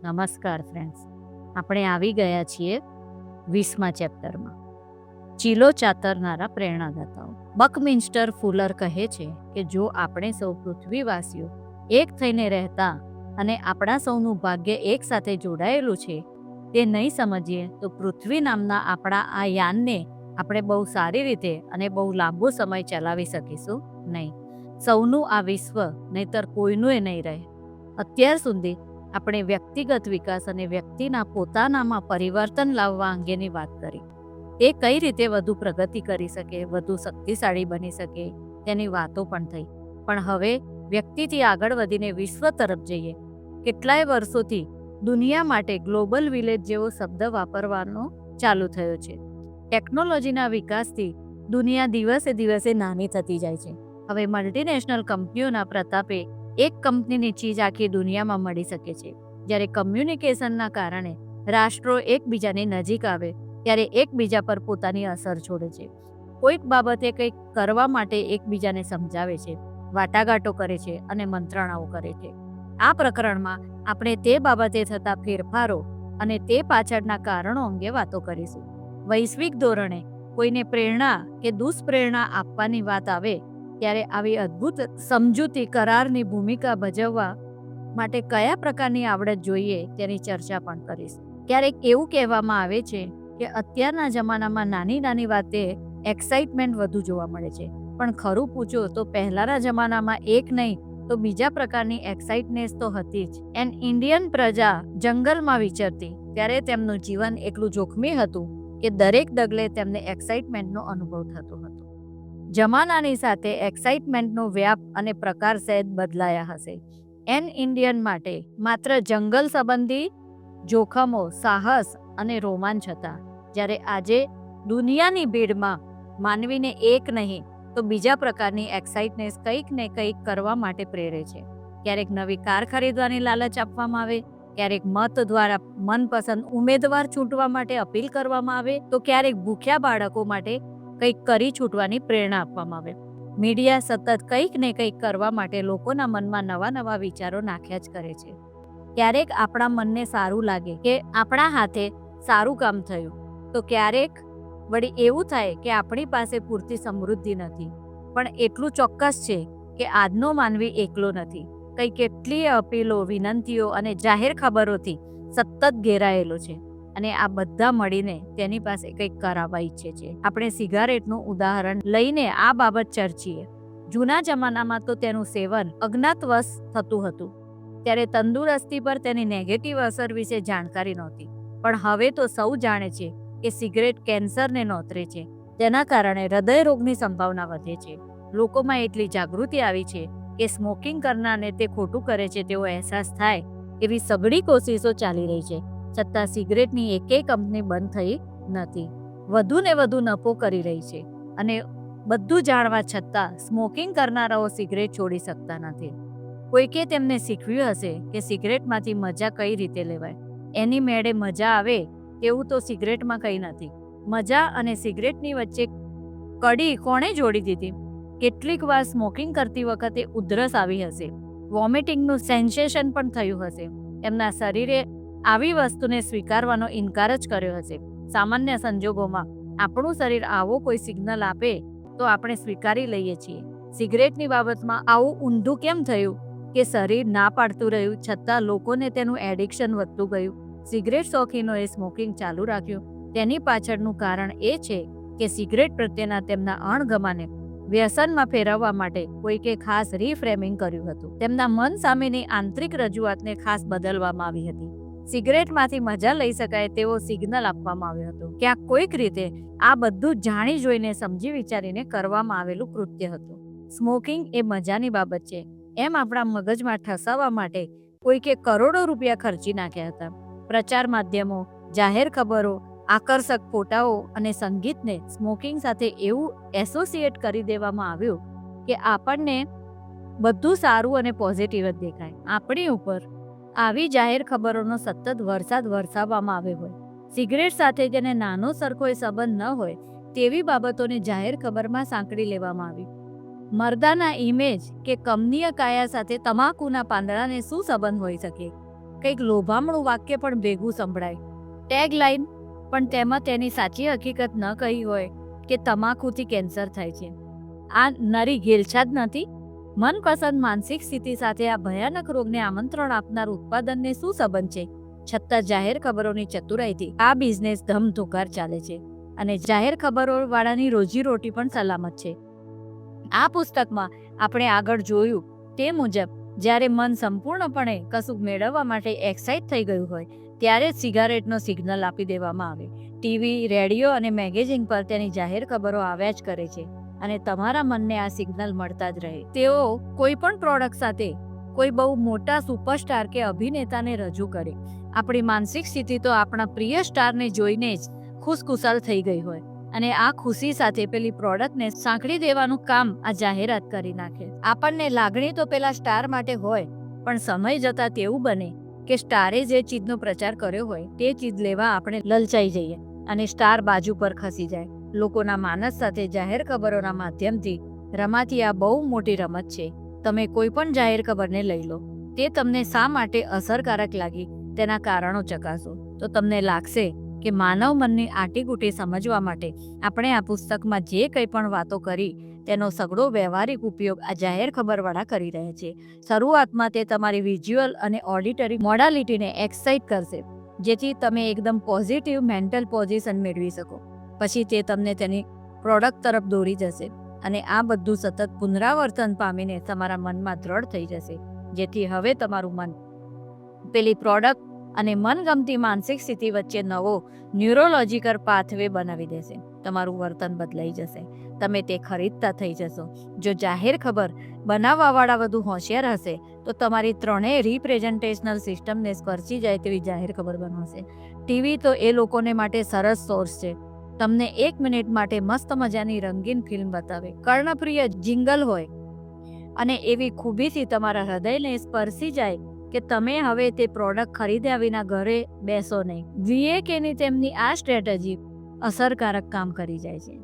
નમસ્કાર ફ્રેન્ડ્સ, આપણે આવી ગયા છીએ 20મા ચેપ્ટરમાં. ચીલો ચાતરનારા પ્રેરણાદાતાઓ. બકમિન્સ્ટર ફુલર કહે છે કે જો આપણે સૌ પૃથ્વીવાસીઓ એક થઈને રહેતા અને આપણા સૌનું ભાગ્ય એક સાથે જોડાયેલું છે તે નહીં સમજીએ તો પૃથ્વી નામના આપણા આ યાનને આપણે બહુ સારી રીતે અને બહુ લાંબો સમય ચલાવી શકીશું નહીં. સૌનું આ વિશ્વ નહીતર કોઈનું નહીં રહે. અત્યાર સુધી આપણે વ્યક્તિગત વિકાસ અને વ્યક્તિના પોતાનામાં પરિવર્તન લાવવા અંગેની વાત કરી. તે કઈ રીતે વધુ પ્રગતિ કરી શકે, વધુ શક્તિશાળી બની શકે તેની વાતો પણ થઈ. પણ હવે વ્યક્તિથી આગળ વધીને વિશ્વ તરફ જઈએ. કેટલાય વર્ષોથી દુનિયા માટે ગ્લોબલ વિલેજ જેવો શબ્દ વાપરવાનો ચાલુ થયો છે. ટેકનોલોજીના વિકાસથી દુનિયા દિવસે દિવસે નાની થતી જાય છે. હવે મલ્ટીનેશનલ કંપનીઓના પ્રતાપે એક કંપનીની ચીજ આખી દુનિયામાં મળી શકે છે. જ્યારે કમ્યુનિકેશનના કારણે રાષ્ટ્રો એકબીજાની નજીક આવે ત્યારે એકબીજા પર પોતાની અસર છોડે છે. કોઈક બાબતે કંઈક કરવા માટે એકબીજાને સમજાવે છે, વાટાઘાટો કરે છે અને મંત્રણાઓ કરે છે. આ પ્રકરણમાં આપણે તે બાબતે થતા ફેરફારો અને તે પાછળના કારણો અંગે વાતો કરીશું. વૈશ્વિક ધોરણે કોઈને પ્રેરણા કે દુષ્પ્રેરણા આપવાની વાત આવે ત્યારે આવી અદ્ભુત સમજૂતી કરારની ભૂમિકા ભજવવા માટે કયા પ્રકારની આવડત જોઈએ તેની ચર્ચા પણ કરીશું. ક્યારેક એવું કહેવામાં આવે છે કે અત્યારના જમાનામાં નાની નાની વાતે એક્સાઇટમેન્ટ વધુ જોવા મળે છે, પણ ખરું પૂછો તો પહેલાના જમાનામાં એક નહીં તો બીજા પ્રકારની એક્સાઇટનેસ તો હતી જ. એન ઇન્ડિયન પ્રજા જંગલમાં વિચરતી ત્યારે તેમનું જીવન એટલું જોખમી હતું કે દરેક ડગલે તેમને એક્સાઇટમેન્ટનો અનુભવ થતો હતો. જમાનાની સાથે એક્સાઇટમેન્ટનો વ્યાપ અને પ્રકાર સહેજ બદલાયા હશે. એન ઇન્ડિયન માટે માત્ર જંગલ સંબંધી જોખમો, સાહસ અને રોમાંચ હતા, જ્યારે આજે દુનિયાની ભીડમાં માનવીને એક નહીં તો બીજા પ્રકારની એક્સાઇટનેસ કંઈક ને કંઈક કરવા માટે પ્રેરે છે. ક્યારેક નવી કાર ખરીદવાની લાલચ આપવામાં આવે, ક્યારેક મત દ્વારા મનપસંદ ઉમેદવાર છૂટવા માટે અપીલ કરવામાં આવે, તો ક્યારેક ભૂખ્યા બાળકો માટે કંઈક કરી છૂટવાની પ્રેરણા આપવામાં આવે. મીડિયા સતત કંઈક ને કંઈક કરવા માટે લોકોના મનમાં નવા નવા વિચારો નાખ્યા જ કરે છે. ક્યારેક આપણા મનને સારું લાગે કે આપણા હાથે સારું કામ થયું, તો ક્યારેક વળી એવું થાય કે આપણી પાસે પૂરતી સમૃદ્ધિ નથી. પણ એટલું ચોક્કસ છે કે આજનો માનવી એકલો નથી. કંઈ કેટલીય અપીલો, વિનંતીઓ અને જાહેર ખબરોથી સતત ઘેરાયેલો છે અને આ બધા મળીને તેની પાસે કંઈક કરાવવા ઈચ્છે છે. આપણે સિગારેટનું ઉદાહરણ લઈને આ બાબત ચર્ચીએ. જૂના જમાનામાં તો તેનું સેવન અજ્ઞાતવશ થતું હતું, ત્યારે તંદુરસ્તી પર તેની નેગેટિવ અસર વિશે જાણકારી નહોતી. પણ હવે તો સૌ જાણે છે કે સિગરેટ કેન્સરને નોતરે છે, તેના કારણે હૃદયરોગની સંભાવના વધે છે. લોકોમાં એટલી જાગૃતિ આવી છે કે સ્મોકિંગ કરનારને તે ખોટું કરે છે તેવો અહેસાસ થાય એવી સઘળી કોશિશો ચાલી રહી છે. છતાં સિગરેટની એકેય કંપની બંધ થઈ નથી, વધુ ને વધુ નફો કરી રહી છે. અને બધું જાણવા છતાં સ્મોકિંગ કરનારાઓ સિગરેટ છોડી શકતા નથી. કોઈકે તેમને શીખવ્યું હશે કે સિગરેટમાંથી મજા કઈ રીતે લેવાય. એની મેળે મજા આવે તેવું તો સિગરેટમાં કંઈ નથી. મજા અને સિગરેટની વચ્ચે કડી કોણે જોડી દીધી? કેટલીક વાર સ્મોકિંગ કરતી વખતે ઉધરસ આવી હશે, વોમિટિંગનું સેન્સેશન પણ થયું હશે. એમના શરીરે આવી વસ્તુને સ્વીકારવાનો ઇનકાર જ કર્યો હશે. સામાન્ય સંજોગોમાં આપણું શરીર આવો કોઈ સિગ્નલ આપે તો આપણે સ્વીકારી લઈએ છીએ. સિગરેટની બાબતમાં આવું ઊંધું કેમ થયું કે શરીર ના પાડતું રહ્યું છતાં લોકોને તેનું એડિક્શન વધતું ગયું? સિગરેટ શોખીનોએ સ્મોકિંગ ચાલુ રાખ્યું. તેની પાછળનું કારણ એ છે કે સિગરેટ પ્રત્યેના તેમના અણગમાને વ્યસનમાં ફેરવવા માટે કોઈકે ખાસ રીફ્રેમિંગ કર્યું હતું. તેમના મન સામેની આંતરિક રજૂઆતને ખાસ બદલવામાં આવી હતી. સિગરેટમાંથી મજા લઈ શકાય તેવો સિગ્નલ આપવામાં આવ્યો હતો. ક્યાંક કોઈક રીતે આ બધું જાણી જોઈને સમજી વિચારીને કરવામાં આવેલું કૃત્ય હતું. સ્મોકિંગ એ મજાની બાબત છે એમ આપણા મગજમાં ઠસાવવા માટે કોઈકે કરોડો રૂપિયા ખર્ચી નાખ્યા હતા. પ્રચાર માધ્યમો, જાહેર ખબરો, આકર્ષક ફોટાઓ અને સંગીતને સ્મોકિંગ સાથે એવું એસોસિએટ કરી દેવામાં આવ્યું કે આપણને બધું સારું અને પોઝિટિવ જ દેખાય. આપણી ઉપર આવી જાહેર ખબરોનો સતત વરસાદ વરસાવવામાં આવ્યો હોય. સિગરેટ સાથે જેને નાનો સરખો સંબંધ ન હોય તેવી બાબતોને જાહેર ખબરમાં સાંકળી લેવામાં આવી. મર્દાના ઇમેજ કે કમનીય કાયા સાથે તમાકુના પાંદડાને શું સંબંધ હોઈ શકે? કંઈક લોભામણું વાક્ય પણ ભેગું સંભળાય. ટેગ લાઈન પણ તેમાં તેની સાચી હકીકત ન કહી હોય કે તમાકુથી કેન્સર થાય છે. આ નરી ઘેલછા જ નથી. મનપસંદ માનસિક સ્થિતિ સાથે આ ભયાનક રોગને આમંત્રણ આપનાર ઉત્પાદનને શું સંબંધ છે? છતાં જાહેર ખબરોની ચતુરાઈથી આ બિઝનેસ ધમધોકાર ચાલે છે અને જાહેર ખબરો વાળાની રોજીરોટી પણ સલામત છે. આ પુસ્તકમાં આપણે આગળ જોયું તે મુજબ જ્યારે મન સંપૂર્ણપણે કશુંક મેળવવા માટે એક્સાઇટ થઈ ગયું હોય ત્યારે જ સિગારેટનો સિગ્નલ આપી દેવામાં આવે. ટીવી, રેડિયો અને મેગેઝિન પર તેની જાહેર ખબરો આવ્યા જ કરે છે અને તમારા મનને આ સિગ્નલ મળતા જ રહે. તેઓ કોઈ પણ પ્રોડક્ટ સાથે કોઈ બહુ મોટા સુપરસ્ટાર કે અભિનેતાને રજૂ કરે. આપણી માનસિક સ્થિતિ તો આપણા પ્રિય સ્ટારને જોઈને જ ખુશખુશાલ થઈ ગઈ હોય અને આ ખુશી સાથે પેલી પ્રોડક્ટને સાંકળી દેવાનું કામ આ જાહેરાત કરી નાખે. આપણને લાગણી તો પેલા સ્ટાર માટે હોય, પણ સમય જતા તેવું બને કે સ્ટારે જે ચીજનો પ્રચાર કર્યો હોય તે ચીજ લેવા આપણે લલચાઈ જઈએ અને સ્ટાર બાજુ પર ખસી જાય. લોકોના માનસ સાથે જાહેર ખબરોના માધ્યમથી રમાતી આ બહુ મોટી રમત છે. તમે કોઈ પણ જાહેર ખબરને લઈ લો, તે તમને શા માટે અસરકારક લાગી તેના કારણો ચકાસો તો તમને લાગશે કે માનવ મનની આટીગુટી સમજવા માટે આપણે આ પુસ્તકમાં જે કંઈ પણ વાતો કરી તેનો સઘળો વ્યવહારિક ઉપયોગ આ જાહેર ખબરવાળા કરી રહ્યા છે. શરૂઆતમાં તે તમારી વિઝ્યુઅલ અને ઓડિટરી મોડાલિટીને એક્સાઇટ કરશે, જેથી તમે એકદમ પોઝિટિવ મેન્ટલ પોઝિશન મેળવી શકો. પછી તે તમને તેની પ્રોડક્ટ તરફ દોરી જશે અને આ બધું સતત પુનરાવર્તન પામીને તમારા મનમાં દ્રઢ થઈ જશે, જેથી હવે તમારું મન પેલી પ્રોડક્ટ અને મનગમતી માનસિક સ્થિતિ વચ્ચે નવો ન્યુરોલોજીકલ પાથવે બનાવી દેશે. તમારું વર્તન બદલાઈ જશે, તમે તે ખરીદતા થઈ જશો. જો જાહેર ખબર બનાવવાવાળા વધુ હોશિયાર હશે તો તમારી ત્રણેય રિપ્રેઝન્ટેશનલ સિસ્ટમને સ્પર્શી જાય તેવી જાહેર ખબર બનાવશે. ટીવી તો એ લોકોને માટે સરસ સોર્સ છે. તમને 1 મિનિટ માટે મસ્ત મજાની રંગીન ફિલ્મ બતાવે, કર્ણપ્રિય જિંગલ હોય અને એવી ખૂબીથી તમારા હૃદયને સ્પર્શી જાય કે તમે હવે તે પ્રોડક્ટ ખરીદ્યા વિના ઘરે બેસો નહીં. VAKની તેમની આ સ્ટ્રેટેજી અસરકારક કામ કરી જાય છે.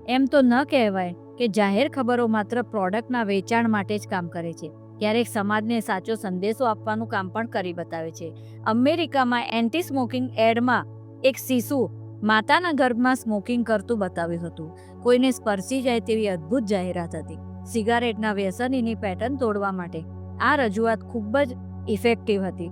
એમ તો ન કહેવાય કે જાહેર ખબરો માત્ર પ્રોડક્ટના વેચાણ માટે જ કામ કરે છે. ક્યારેક સમાજને સાચો સંદેશો આપવાનું કામ પણ કરી બતાવે છે. અમેરિકામાં એન્ટી સ્મોકિંગ એડમાં એક શિશુ માતાના ગર્ભમાં સ્મોકિંગ કરતું બતાવ્યું હતું. કોઈને સ્પર્શી જાય તેવી અદ્ભુત જાહેરાત હતી. સિગારેટના વ્યસનીની પેટર્ન તોડવા માટે આ રજૂઆત ખૂબ જ ઇફેક્ટિવ હતી.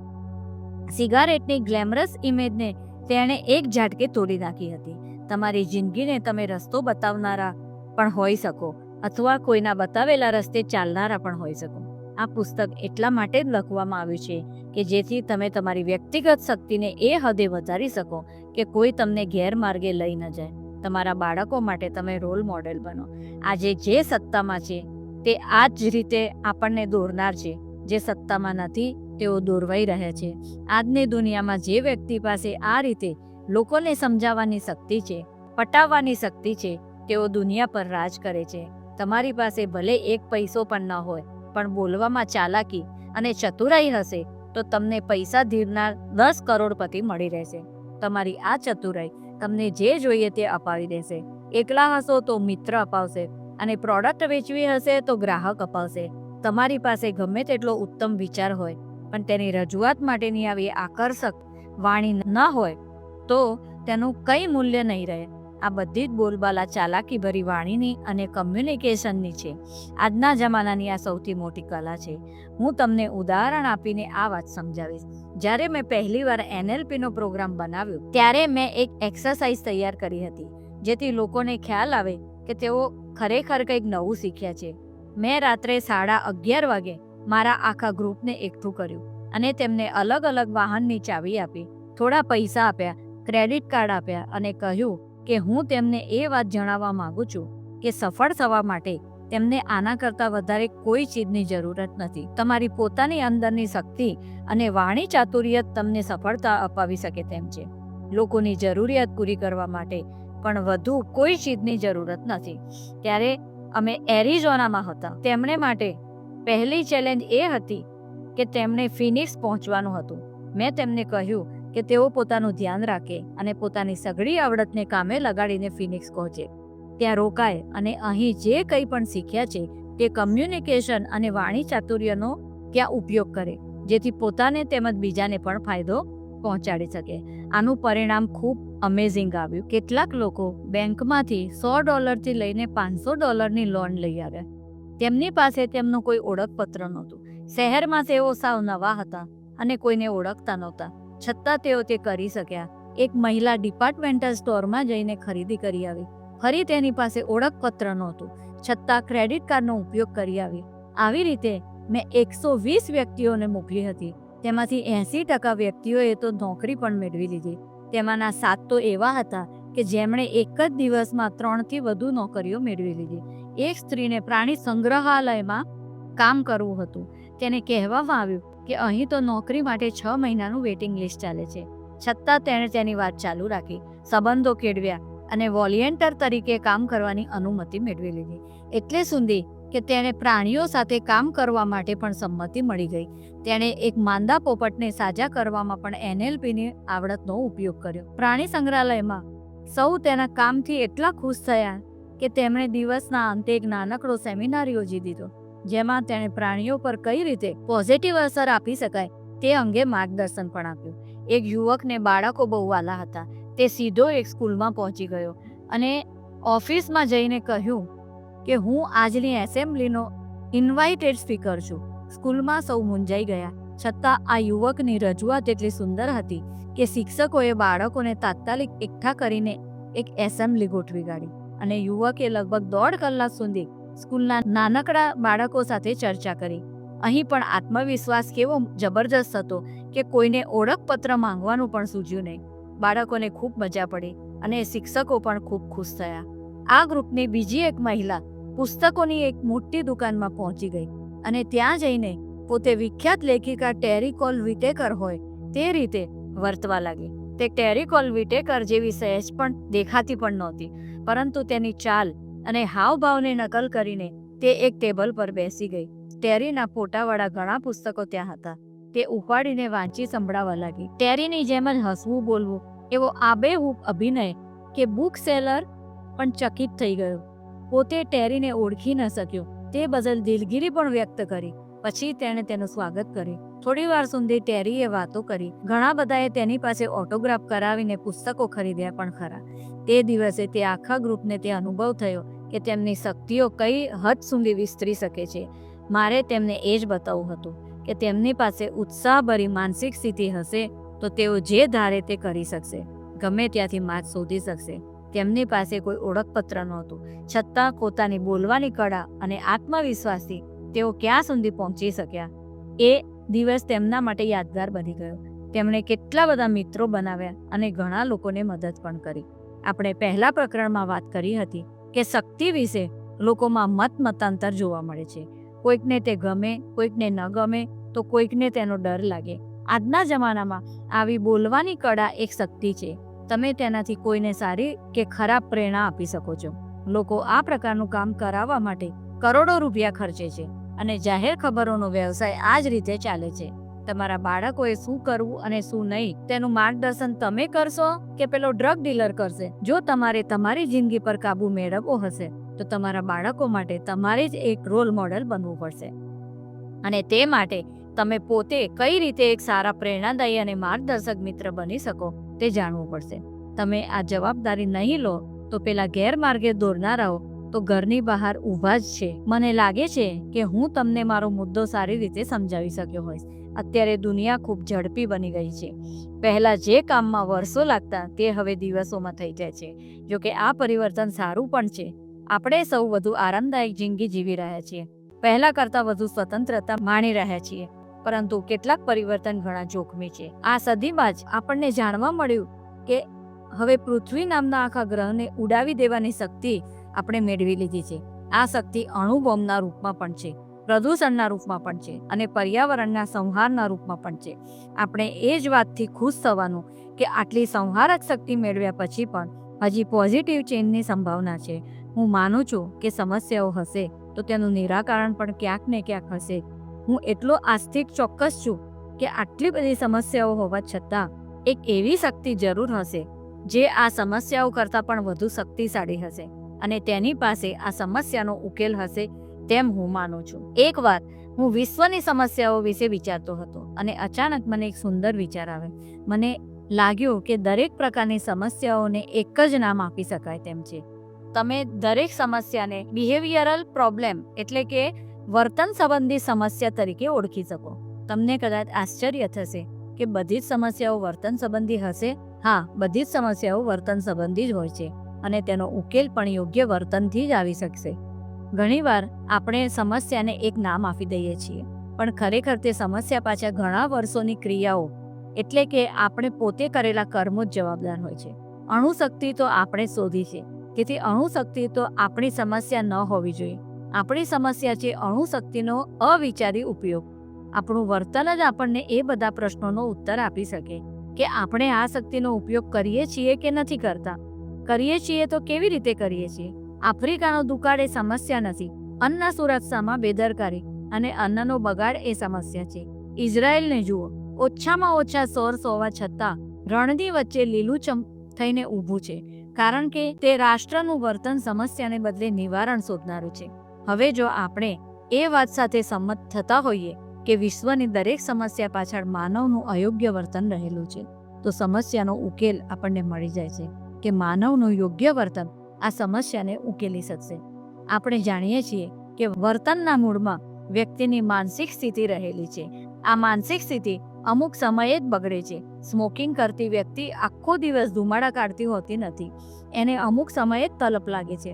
સિગારેટની ગ્લેમરસ ઇમેજને તેણે એક ઝાટકે તોડી નાખી હતી. તમારી જિંદગીને તમે રસ્તો બતાવનારા પણ હોઈ શકો અથવા કોઈના બતાવેલા રસ્તે ચાલનારા પણ હોઈ શકો. આ પુસ્તક એટલા માટે જ લખવામાં આવ્યું છે કે જેથી તમે તમારી વ્યક્તિગત શક્તિને એ હદે વધારી શકો કે કોઈ તમને ગેરમાર્ગે લઈ ન જાય. તમારા બાળકો માટે તમે રોલ મોડેલ બનો. આજે જે સત્તામાં છે તે આ જ રીતે આપણને દોરનાર છે. જે સત્તામાં નથી તેઓ દોરવાઈ રહ્યા છે. આજની દુનિયામાં જે વ્યક્તિ પાસે આ રીતે લોકોને સમજાવવાની શક્તિ છે, પટાવવાની શક્તિ છે, તેઓ દુનિયા પર રાજ કરે છે. તમારી પાસે ભલે 1 પૈસો પણ ન હોય, પણ બોલવામાં ચાલાકી અને ચતુરાઈ હશે તો તમને પૈસા ધીરનાર 10 કરોડપતિ મળી રહેશે. તમારી આ ચતુરાઈ તમને જે જોઈએ તે અપાવી દેશે. એકલા હશો તો મિત્ર અપાવશે અને પ્રોડક્ટ વેચવી હશે તો ગ્રાહક અપાવશે. તમારી પાસે ગમે તેટલો ઉત્તમ વિચાર હોય પણ તેની રજૂઆત માટેની આવી આકર્ષક વાણી ન હોય તો તેનું કંઈ મૂલ્ય નહીં રહે. આ બધી જ બોલબાલા ચાલાકીભરી વાણીની અને કમ્યુનિકેશનની છે. આજના જમાનાની આ સૌથી મોટી કલા છે. હું તમને ઉદાહરણ આપીને આ વાત સમજાવીશ. જ્યારે મેં પહેલીવાર NLPનો પ્રોગ્રામ બનાવ્યો ત્યારે મેં એક એક્સરસાઇઝ તૈયાર કરી હતી, જેથી લોકોને ખ્યાલ આવે કે તેઓ ખરેખર કંઈક નવું શીખ્યા છે. મેં રાત્રે 11:30 વાગે મારા આખા ગ્રુપને એકઠું કર્યું અને તેમને અલગ અલગ વાહનની ચાવી આપી, થોડા પૈસા આપ્યા, ક્રેડિટ કાર્ડ આપ્યા અને કહ્યું કે હું તેમને એ વાત જણાવવા માંગુ છું કે સફળ થવા માટે તેમને આના કરતાં વધારે કોઈ ચીજની જરૂરત નથી. તમારી પોતાની અંદરની શક્તિ અને વાણી ચાતુર્ય તમને સફળતા અપાવી શકે તેમ છે. લોકોની જરૂરિયાત પૂરી કરવા માટે પણ વધુ કોઈ ચીજની જરૂરત નથી. ત્યારે અમે એરિઝોનામાં હતા. તેમણે માટે પહેલી ચેલેન્જ એ હતી કે તેમણે ફિનિક્સ પહોંચવાનું હતું. મેં તેમને કહ્યું કે તેઓ પોતાનું ધ્યાન રાખે અને પોતાની સઘળી આવડતને કામે લગાડીને ફિનિક્સ પહોંચે, ત્યાં રોકાય અને અહીં જે કંઈ પણ શીખ્યા છે તે કમ્યુનિકેશન અને વાણી ચાતુર્યનો ત્યાં ઉપયોગ કરે. જેથી પોતાને તેમજ બીજાને પણ ફાયદો પહોંચાડી શકે. આનું પરિણામ ખૂબ અમેઝિંગ આવ્યું. કેટલાક લોકો બેંકમાંથી $100 લઈને $500 લોન લઈ આવ્યા. તેમની પાસે તેમનું કોઈ ઓળખપત્ર નહોતું. શહેરમાં તેઓ સાવ નવા હતા અને કોઈને ઓળખતા નહોતા, છતાં તેઓ તે કરી શક્યા. એક મહિલા ડિપાર્ટમેન્ટલ સ્ટોરમાં જઈને ખરીદી કરી આવી. ફરી તેની પાસે ઓળખપત્ર નહોતું, છતાં ક્રેડિટ કાર્ડનો ઉપયોગ કરી આવી. આવી રીતે મેં 120 વ્યક્તિઓને મોકલી હતી. તેમાંથી 80% વ્યક્તિઓએ તો નોકરી પણ મેળવી લીધી. તેમાંના 7 તો એવા હતા કે જેમણે એક જ દિવસમાં 3થી વધુ નોકરીઓ મેળવી લીધી. એક સ્ત્રીને પ્રાણી સંગ્રહાલયમાં કામ કરવું હતું. તેને કહેવામાં આવ્યું કે અહીં તો નોકરી માટે 6 મહિનાનું વેઇટિંગ લિસ્ટ ચાલે છે, છતાં તેણે તેની વાત ચાલુ રાખી, સંબંધો કેળવ્યા અને વોલિયન્ટર તરીકે કામ કરવાની અનુમતિ મેળવી લીધી. એટલે સુધી કે તેણે પ્રાણીઓ સાથે કામ કરવા માટે પણ સંમતિ મળી ગઈ. તેણે એક માંદા પોપટને સાજા કરવામાં પણ NLPની આવડતનો ઉપયોગ કર્યો. પ્રાણી સંગ્રહાલયમાં સૌ તેના કામથી એટલા ખુશ થયા કે તેમણે દિવસના અંતે એક નાનકડો સેમિનાર યોજી દીધો, જેમાં તેણે પ્રાણીઓ પર કઈ રીતે પોઝિટિવ અસર આપી શકાય તે અંગે માર્ગદર્શન પણ આપ્યું. એક યુવકને બાળકો બહુ વાલા હતા. તે સીધો એક સ્કૂલમાં પહોંચી ગયો અને ઓફિસમાં જઈને કહ્યું કે હું આજની એસેમ્બલીનો ઇન્વાઇટેડ સ્પીકર છું. સ્કૂલમાં સૌ મૂંઝાઈ ગયા, છતાં આ યુવકની રજૂઆત એટલી સુંદર હતી કે શિક્ષકોએ બાળકોને તાત્કાલિક એકઠા કરીને એક એસેમ્બલી ગોઠવી કાઢી અને યુવકે લગભગ 1.5 કલાક સુધી સ્કૂલના નાનકડા બાળકો સાથે ચર્ચા કરી. અહીં પણ આત્મવિશ્વાસ કેવો જબરજસ્ત હતો કે કોઈને ઓળખપત્ર માંગવાનું પણ સૂઝ્યું નહીં. બાળકોને ખૂબ મજા પડી અને શિક્ષકો પણ ખૂબ ખુશ થયા. આ ગ્રુપની બીજી એક મહિલા પુસ્તકોની એક મોટી દુકાનમાં પહોંચી ગઈ અને ત્યાં જઈને પોતે વિખ્યાત લેખિકા ટેરી કોલ વિટેકર હોય તે રીતે વર્તવા લાગી. તે ટેરી કોલ વિટેકર જેવી સહેજ પણ દેખાતી પણ નહોતી, પરંતુ તેની ચાલ અને હાવભાવને નકલ કરીને તે એક ટેબલ પર બેસી ગઈ. ટેરીના ફોટાવાળા ઘણા પુસ્તકો ત્યાં હતા. તે ઉપાડીને વાંચી સંભળાવવા લાગી. ટેરીની જેમ જ હસવું બોલવું એવો આબેહૂબ અભિનય કે બુક સેલર પણ ચકિત થઈ ગયો. પોતે ટેરીને ઓળખી ન શક્યો તે બદલ દિલગીરી પણ વ્યક્ત કરી. પછી તેણે તેનું સ્વાગત કર્યું. થોડી વાર સુધી ટેરીએ વાતો કરી. ઘણા બધાએ તેની પાસે ઓટોગ્રાફ કરાવીને પુસ્તકો ખરીદ્યા પણ ખરા. તે દિવસે તે આખા ગ્રુપને તે અનુભવ થયો કે તેમની શક્તિઓ કઈ હદ સુધી વિસ્તરી શકે છે. મારે તેમને એ જ બતાવવું હતું કે તેમની પાસે ઉત્સાહભરી માનસિક સ્થિતિ હશે તો તેઓ જે ધારે તે કરી શકશે, ગમે ત્યાંથી માર્ગ શોધી શકશે. તેમની પાસે કોઈ ઓળખપત્ર નહોતું, છતાં પોતાની બોલવાની કળા અને આત્મવિશ્વાસથી તેઓ ક્યાં સુધી પહોંચી શક્યા. એ દિવસ તેમના માટે યાદગાર બની ગયો. તેમણે કેટલા બધા મિત્રો બનાવ્યા અને ઘણા લોકોને મદદ પણ કરી. આપણે પહેલા પ્રકરણમાં વાત કરી હતી કે શક્તિ વિશે લોકોમાં મતાંતર જોવા મળે છે. કોઈકને તે ગમે, કોઈકને ન ગમે, તો કોઈકને તેનો ડર લાગે. આજના જમાનામાં આવી બોલવાની કળા એક શક્તિ છે. તમે તેનાથી કોઈને સારી કે ખરાબ પ્રેરણા આપી શકો છો. લોકો આ પ્રકારનું કામ કરાવવા માટે કરોડો રૂપિયા ખર્ચે છે અને જાહેર ખબરોનો વ્યવસાય આ જ રીતે ચાલે છે. તમારા બાળકોએ શું કરવું અને શું નહીં તેનું માર્ગદર્શન તમે કરશો કે પેલો ડ્રગ ડીલર કરશે? જો તમારે તમારી જિંદગી પર કાબુ મેળવવો હશે તો તમારા બાળકો માટે તમારે જ એક રોલ મોડેલ બનવું પડશે અને તે માટે તમે પોતે કઈ રીતે એક સારા પ્રેરણાદાયી અને માર્ગદર્શક મિત્ર બની શકો તે જાણવું પડશે. તમે આ જવાબદારી નહીં લો તો પેલા ગેરમાર્ગે દોરનારાઓ તો ઘરની બહાર ઊભા જ છે. મને લાગે છે કે હું તમને મારો મુદ્દો સારી રીતે સમજાવી શક્યો હોઈશ. અત્યારે દુનિયા ખૂબ ઝડપી બની ગઈ છે. પહેલા જે કામમાં વર્ષો લાગતા તે હવે દિવસોમાં થઈ જાય છે. જોકે આ પરિવર્તન સારું પણ છે. આપણે સૌ વધુ આરામદાયક જિંદગી જીવી રહ્યા છીએ, પહેલા કરતાં વધુ સ્વતંત્રતા માણી રહ્યા છીએ, પરંતુ કેટલાક પરિવર્તન ઘણા જોખમી છે. આ સદીમાં જ આપણને જાણવા મળ્યું કે હવે પૃથ્વી નામના આખા ગ્રહને ઉડાવી દેવાની શક્તિ આપણે મેળવી લીધી છે. આ શક્તિ અણુબોમ્બના રૂપમાં પણ છે, પ્રદૂષણના રૂપમાં પણ છે અને પર્યાવરણના સંહારના રૂપમાં પણ છે. આપણે એ જ વાતથી ખુશ થવાનું કે આટલી સંહારક શક્તિ મેળવ્યા પછી પણ હજી પોઝિટિવ ચેન્જની સંભાવના છે. હું માનું છું કે સમસ્યાઓ હશે તો તેનું નિરાકરણ પણ ક્યાંક ને ક્યાંક હશે. હું એટલો આસ્તિક ચોક્કસ છું કે આટલી બધી સમસ્યાઓ હોવા છતાં એક એવી શક્તિ જરૂર હશે જે આ સમસ્યાઓ કરતાં પણ વધુ શક્તિશાળી હશે અને તેની પાસે આ સમસ્યાનો ઉકેલ હશે તેમ હું માનું છું. એક વાત હું વિશ્વની સમસ્યાઓ વિશે વિચારતો હતો અને અચાનક મને એક સુંદર વિચાર આવે. મને લાગ્યું કે દરેક પ્રકારની સમસ્યાઓને એક જ નામ આપી શકાય તેમ છે. તમે દરેક સમસ્યાને બિહેવિયરલ પ્રોબ્લેમ એટલે કે વર્તન સંબંધી સમસ્યા તરીકે ઓળખી શકો. તમને કદાચ આશ્ચર્ય થશે કે બધી જ સમસ્યાઓ વર્તન સંબંધી હશે. હા, બધી જ સમસ્યાઓ વર્તન સંબંધી જ હોય છે અને તેનો ઉકેલ પણ યોગ્ય વર્તનથી જ આવી શકશે. ઘણીવાર આપણે સમસ્યાને એક નામ આપી દઈએ છીએ, પણ ખરેખર તે સમસ્યા પાછળ ઘણા વર્ષોની ક્રિયાઓ એટલે કે આપણે પોતે કરેલા કર્મો જ જવાબદાર હોય છે. અણુશક્તિ તો આપણે શોધી છે, તેથી અણુશક્તિ તો આપણી સમસ્યા ન હોવી જોઈએ. આપણી સમસ્યા છે અણુશક્તિનો અવિચારી ઉપયોગ. આપણું વર્તન જ આપણને એ બધા પ્રશ્નોનો ઉત્તર આપી શકે કે આપણે આ શક્તિનો ઉપયોગ કરીએ છીએ કે નથી કરતા. કરીએ છીએ તો કેવી રીતે કરીએ છીએ. આફ્રિકાનો દુકાળ એ સમસ્યા નથી, અન્ન સુરક્ષામાં બેદરકારી અને અન્નનો બગાડ એ સમસ્યા છે. ઇઝરાયલને જુઓ, ઓછામાં ઓછા સોર્સ હોવા છતાં રણની વચ્ચે લીલુંછમ થઈને ઊભું છે, કારણ કે તે રાષ્ટ્રનું વર્તન સમસ્યાને બદલે નિવારણ શોધનારું છે. હવે જો આપણે એ વાત સાથે સંમત થતા હોઈએ કે વિશ્વની દરેક સમસ્યા પાછળ માનવનું અયોગ્ય વર્તન રહેલું છે, તો સમસ્યાનો ઉકેલ આપણને મળી જાય છે કે માનવનું યોગ્ય વર્તન આ સમસ્યાને ઉકેલી શકશે. આપણે જાણીએ છીએ કે વર્તનના મૂળમાં વ્યક્તિની માનસિક સ્થિતિ રહેલી છે. આ માનસિક સ્થિતિ અમુક સમયે જ બગડે છે. સ્મોકિંગ કરતી વ્યક્તિ આખો દિવસ ધુમાડા કાઢતી હોતી નથી, એને અમુક સમયે જ તલપ લાગે છે.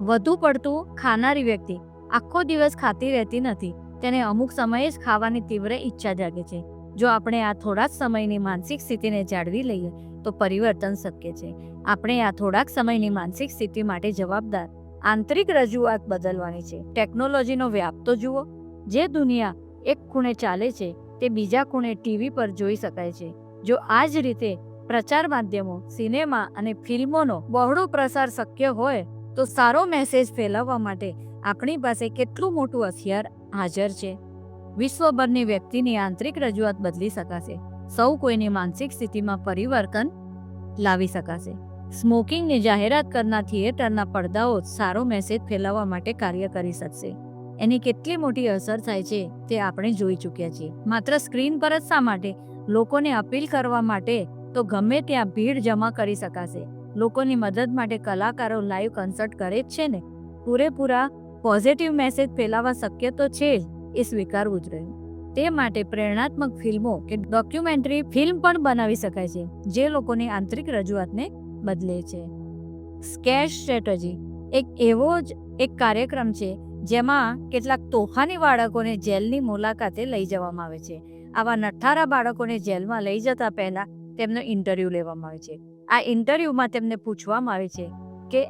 વધુ પડતું ખાનારી વ્યક્તિ આખો દિવસ ખાતી રહેતી નથી, તેને અમુક સમયે જ ખાવાની તીવ્ર ઈચ્છા જાગે છે. જો આપણે આ થોડા જ સમયની માનસિક સ્થિતિને જાળવી લઈએ તો પરિવર્તન શક્ય છે. આપણે આ થોડાક સમયની માનસિક સ્થિતિ માટે જવાબદાર આંતરિક રજૂઆત બદલવાની છે. ટેકનોલોજીનો વ્યાપ તો જુઓ. જે દુનિયા એક ખૂણે ચાલે છે તે બીજા ખૂણે ટીવી પર જોઈ શકાય છે. જો આ જ રીતે પ્રચાર માધ્યમો, સિનેમા અને ફિલ્મોનો બહોળો પ્રસાર શક્ય હોય તો સારો મેસેજ ફેલાવવા માટે આપણી પાસે કેટલું મોટું હથિયાર હાજર છે. વિશ્વભરની વ્યક્તિની આંતરિક રજૂઆત બદલી શકાશે. સૌ કોઈની માનસિક સ્થિતિમાં પરિવર્તન લાવી શકાશે. સ્મોકિંગની જાહેરાત કરનાર થિયેટરના પડદાઓ સારો મેસેજ ફેલાવવા માટે કાર્ય કરી શકશે. એની કેટલી મોટી અસર થાય છે તે આપણે જોઈ ચૂક્યા છીએ. માત્ર સ્ક્રીન પર જ શા માટે? લોકોને અપીલ કરવા માટે તો ગમે ત્યાં ભીડ જમા કરી શકાશે. લોકોની મદદ માટે કલાકારો લાઈવ કન્સર્ટ કરે જ છે ને. પૂરેપૂરા પોઝિટિવ મેસેજ ફેલાવવા શક્ય તો છે જ, એ સ્વીકારવું જ રહ્યું. તે માટે પ્રેરણાત્મક ફિલ્મો કે ડોક્યુમેન્ટરી ફિલ્મ પણ બનાવી શકાય છે જે લોકોની આંતરિક રજૂઆતને બદલે છે. સ્કેર સ્ટ્રેટેજી એક એવો જ એક કાર્યક્રમ છે જેમાં કેટલાક તોફાની બાળકોને જેલની મુલાકાતે લઈ જવામાં આવે છે. આવા નઠ્ઠારા બાળકોને જેલમાં લઈ જતા પહેલા તેમનો ઇન્ટરવ્યૂ લેવામાં આવે છે. આ ઇન્ટરવ્યૂમાં તેમને પૂછવામાં આવે છે કે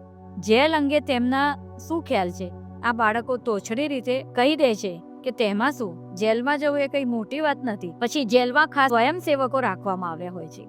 જેલ અંગે તેમના શું ખ્યાલ છે. આ બાળકો તોછડી રીતે કહી દે છે કે તેમાં શું, જેલમાં જવું એ કંઈ મોટી વાત નથી. પછી જેલમાં ખાસ સ્વયંસેવકો રાખવામાં આવ્યા હોય છે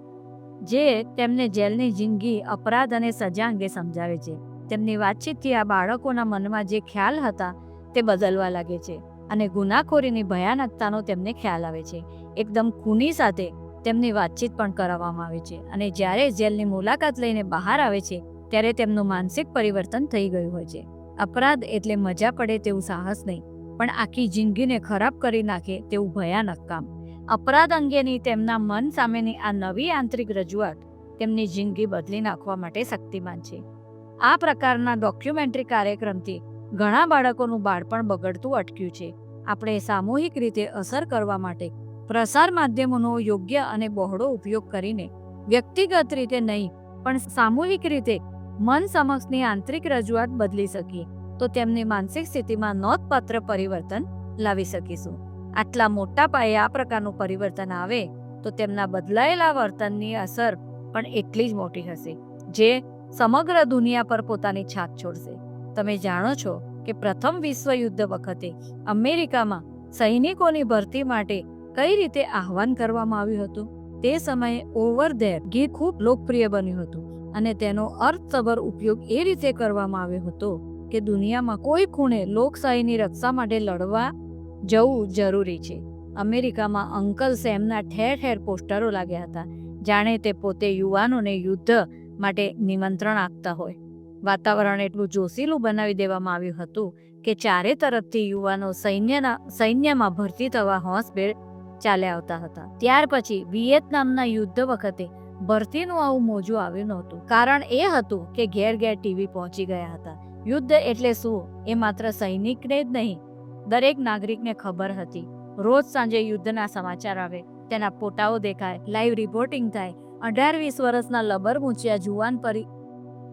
જે તેમને જેલની જિંદગી, અપરાધ અને સજા અંગે સમજાવે છે. તેમની વાતચીતથી આ બાળકોના મનમાં જે ખ્યાલ હતા તે બદલવા લાગે છે અને ગુનાખોરીની ભયાનકતાનો તેમને ખ્યાલ આવે છે. એકદમ ખૂની સાથે તેમની વાતચીત પણ કરાવવામાં આવે છે અને જ્યારે જેલની મુલાકાત લઈને બહાર આવે છે ત્યારે તેમનું માનસિક પરિવર્તન થઈ ગયું હોય છે. અપરાધ એટલે મજા પડે તેવું સાહસ નહીં, પણ આખી જિંદગીને ખરાબ કરી નાખે તેવું ભયાનક કામ. અપરાધ અંગેની તેમના મન સામેની આ નવી આંતરિક રજૂઆત તેમની જિંદગી બદલી નાખવા માટે શક્તિમાન છે. આ પ્રકારના ડોક્યુમેન્ટરી કાર્યક્રમથી ઘણા બાળકોનું બાળપણ બગડતું અટક્યું છે. આપણે સામૂહિક રીતે અસર કરવા માટે પ્રસાર માધ્યમોનો યોગ્ય અને બહોળો ઉપયોગ કરીને વ્યક્તિગત રીતે નહીં પણ સામૂહિક રીતે મન સમક્ષની આંતરિક રજૂઆત બદલી શકીએ તો તેમની માનસિક સ્થિતિમાં નોંધપાત્ર પરિવર્તન લાવી શકીશું. આટલા મોટા પાયે આ પ્રકારનું પરિવર્તન આવે તો તેમના બદલાયેલા વર્તનની અસર પણ એટલી જ મોટી હશે જે સમગ્ર દુનિયા પર પોતાની છાપ છોડશે. તમે જાણો છો કે પ્રથમ વિશ્વયુદ્ધ વખતે અમેરિકામાં સૈનિકોની ભરતી માટે કઈ રીતે આહ્વાન કરવામાં આવ્યું હતું. તે સમયે ઓવર ધેર ગીત ખૂબ લોકપ્રિય બન્યું હતું અને તેનો અર્થસભર ઉપયોગ એ રીતે કરવામાં આવ્યો હતો કે દુનિયામાં કોઈ ખૂણે લોકશાહીની રક્ષા માટે લડવા જવું જરૂરી છે. અમેરિકામાં અંકલ સેમના ઠેર ઠેર પોસ્ટરો લાગ્યા હતા, જાણે તે પોતે યુવાનોને યુદ્ધ માટે નિમંત્રણ આપતા હોય. વાતાવરણ એટલું જોશીલું બનાવી દેવામાં આવ્યું હતું કે ચારે તરફથી યુવાનો સૈન્યમાં ભરતી થવા હોંશભેર ચાલ્યા આવતા હતા. ત્યાર પછી વિયેતનામના યુદ્ધ વખતે ભરતીનું આવું મોજું આવ્યું નહોતું. કારણ એ હતું કે ઘેર ઘેર ટીવી પહોંચી ગયા હતા. યુદ્ધ એટલે શું એ માત્ર સૈનિકને જ નહીં, દરેક નાગરિકને ખબર હતી. રોજ સાંજે યુદ્ધના સમાચાર આવે, તેના ફોટાઓ દેખાય, લાઈવ રિપોર્ટિંગ થાય. 18-20 વર્ષના લબર મૂંચ્યા જુવાન પર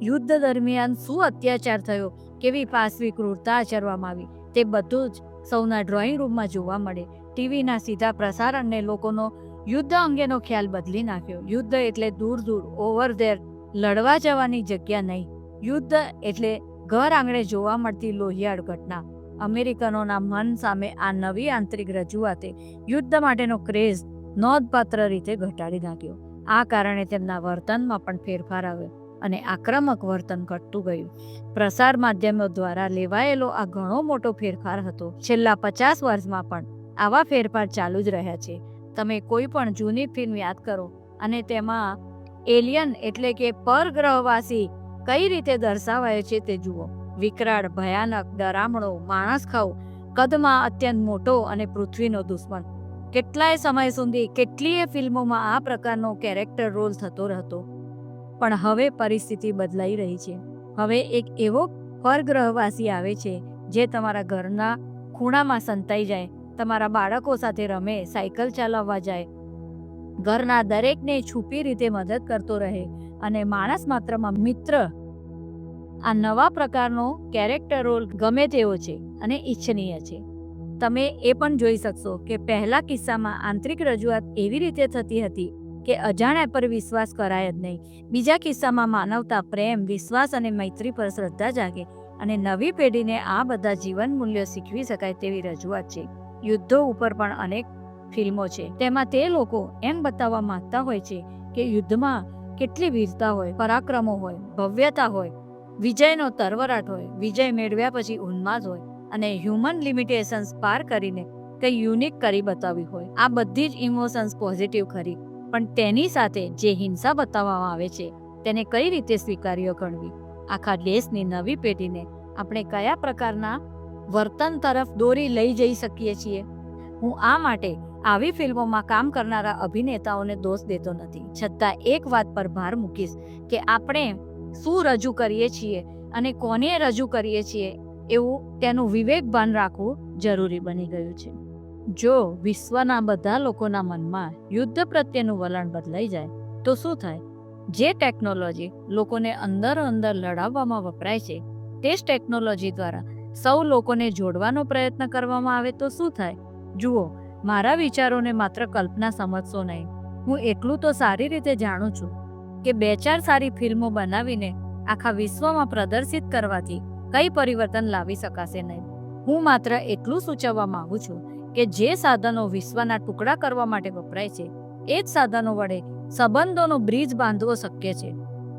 યુદ્ધ દરમિયાન શું અત્યાચાર થયો, કેવી પાશવી ક્રૂરતા આચરવામાં આવી, તે બધું જ સૌના ડ્રોઈંગ રૂમમાં જોવા મળે. ટીવીના સીધા પ્રસારણને લોકોનો યુદ્ધ અંગેનો ખ્યાલ બદલી નાખ્યો. યુદ્ધ એટલે દૂર દૂર ઓવર ધેર લડવા જવાની જગ્યા નહીં. યુદ્ધ એટલે ઘર આંગણે જોવા મળતી લોહિયાળ ઘટના. અમેરિકનોના મન સામે આ નવી આંતરિક રજૂઆતે યુદ્ધ માટેનો ક્રેઝ નોંધપાત્ર રીતે ઘટાડી નાખ્યો. આ કારણે તેમના વર્તનમાં પણ ફેરફાર આવ્યો અને આક્રમક વર્તન ઘટતું ગયું. પ્રસાર માધ્યમો દ્વારા લેવાયેલો આ ઘણો મોટો ફેરફાર હતો. છેલ્લા 50 વર્ષમાં પણ આવા ફેરફાર ચાલુ જ રહ્યા છે. તમે કોઈ પણ જૂની ફિલ્મ યાદ કરો અને તેમાં એલિયન એટલે કે પરગ્રહવાસી કઈ રીતે દર્શાવાય છે તે જુઓ. વિકરાળ, ભયાનક, ડરામણો, માણસ ખાવ, કદમાં અત્યંત મોટો અને પૃથ્વીનો દુશ્મન. કેટલાય સમય સુધી કેટલીય ફિલ્મોમાં આ પ્રકારનો કેરેક્ટર રોલ થતો રહેતો. પણ હવે પરિસ્થિતિ બદલાઈ રહી છે. હવે એક એવો પરગ્રહવાસી આવે છે જે તમારા ઘરના ખૂણામાં સંતાઈ જાય, તમારા બાળકો સાથે રમે, સાયકલ ચલાવવા જાય, ઘરના દરેકને છુપી રીતે મદદ કરતો રહે અને માણસ માત્રમાં મિત્ર. આ નવા પ્રકારનો કેરેક્ટર રોલ ગમે તેવો છે અને ઈચ્છનીય છે. તમે એ પણ જોઈ શકશો કે પહેલા કિસ્સામાં આંતરિક રજૂઆત એવી રીતે થતી હતી કે અજાણ્યા પર વિશ્વાસ કરાય જ નહીં. બીજા કિસ્સામાં માનવતા, પ્રેમ, વિશ્વાસ અને મૈત્રી પર શ્રદ્ધા જાગે અને નવી પેઢીને આ બધા જીવન મૂલ્યો શીખવી શકાય તેવી રજૂઆત છે. યુદ્ધો ઉપર પણ અનેક ફિલ્મો છે. તેમાં તે લોકો એમ બતાવવા માંગતા હોય છે કે યુદ્ધમાં કેટલી વીરતા હોય, પરાક્રમો હોય, ભવ્યતા હોય, વિજયનો તરવરાટ હોય, વિજય મેળવ્યા પછી ઉન્માદ હોય અને હ્યુમન લિમિટેશન્સ પાર કરીને કંઈ યુનિક કરી બતાવી હોય. આ બધી જ ઇમોશન્સ પોઝિટિવ ખરી, પણ તેની સાથે જે હિંસા બતાવવામાં આવે છે તેને કઈ રીતે સ્વીકાર્ય ગણવી? આખા દેશની નવી પેઢીને આપણે કયા પ્રકારના વર્તન તરફ દોરી લઈ જઈ શકીએ છીએ? હું આ માટે આવી ફિલ્મોમાં કામ કરનારા અભિનેતાઓને દોષ દેતો નથી, છતાં એક વાત પર ભાર મૂકીશ કે આપણે શું રજૂ કરીએ છીએ અને કોને રજૂ કરીએ છીએ એવું તેનું વિવેક ભાન રાખવું જરૂરી બની ગયું છે. જો વિશ્વના બધા લોકોના મનમાં યુદ્ધ પ્રત્યેનું વલણ બદલાઈ જાય તો શું થાય? જે ટેકનોલોજી લોકોને અંદર લડાવવામાં વપરાય છે તે જ ટેકનોલોજી દ્વારા સૌ લોકોને જોડવાનો પ્રયત્ન કરવામાં આવે તો શું થાય? જુઓ, મારા વિચારોને માત્ર કલ્પના સમજશો નહીં. હું એટલું તો સારી રીતે જાણું છું કે 2-4 સારી ફિલ્મો બનાવીને આખા વિશ્વમાં પ્રદર્શિત કરવાથી કઈ પરિવર્તન લાવી શકાશે નહીં. હું માત્ર એટલું સૂચવવા માંગુ છું કે જે સાધનો વિશ્વના ટુકડા કરવા માટે વપરાય છે એ જ સાધનો વડે સંબંધોનો બ્રિજ બાંધવો શક્ય છે.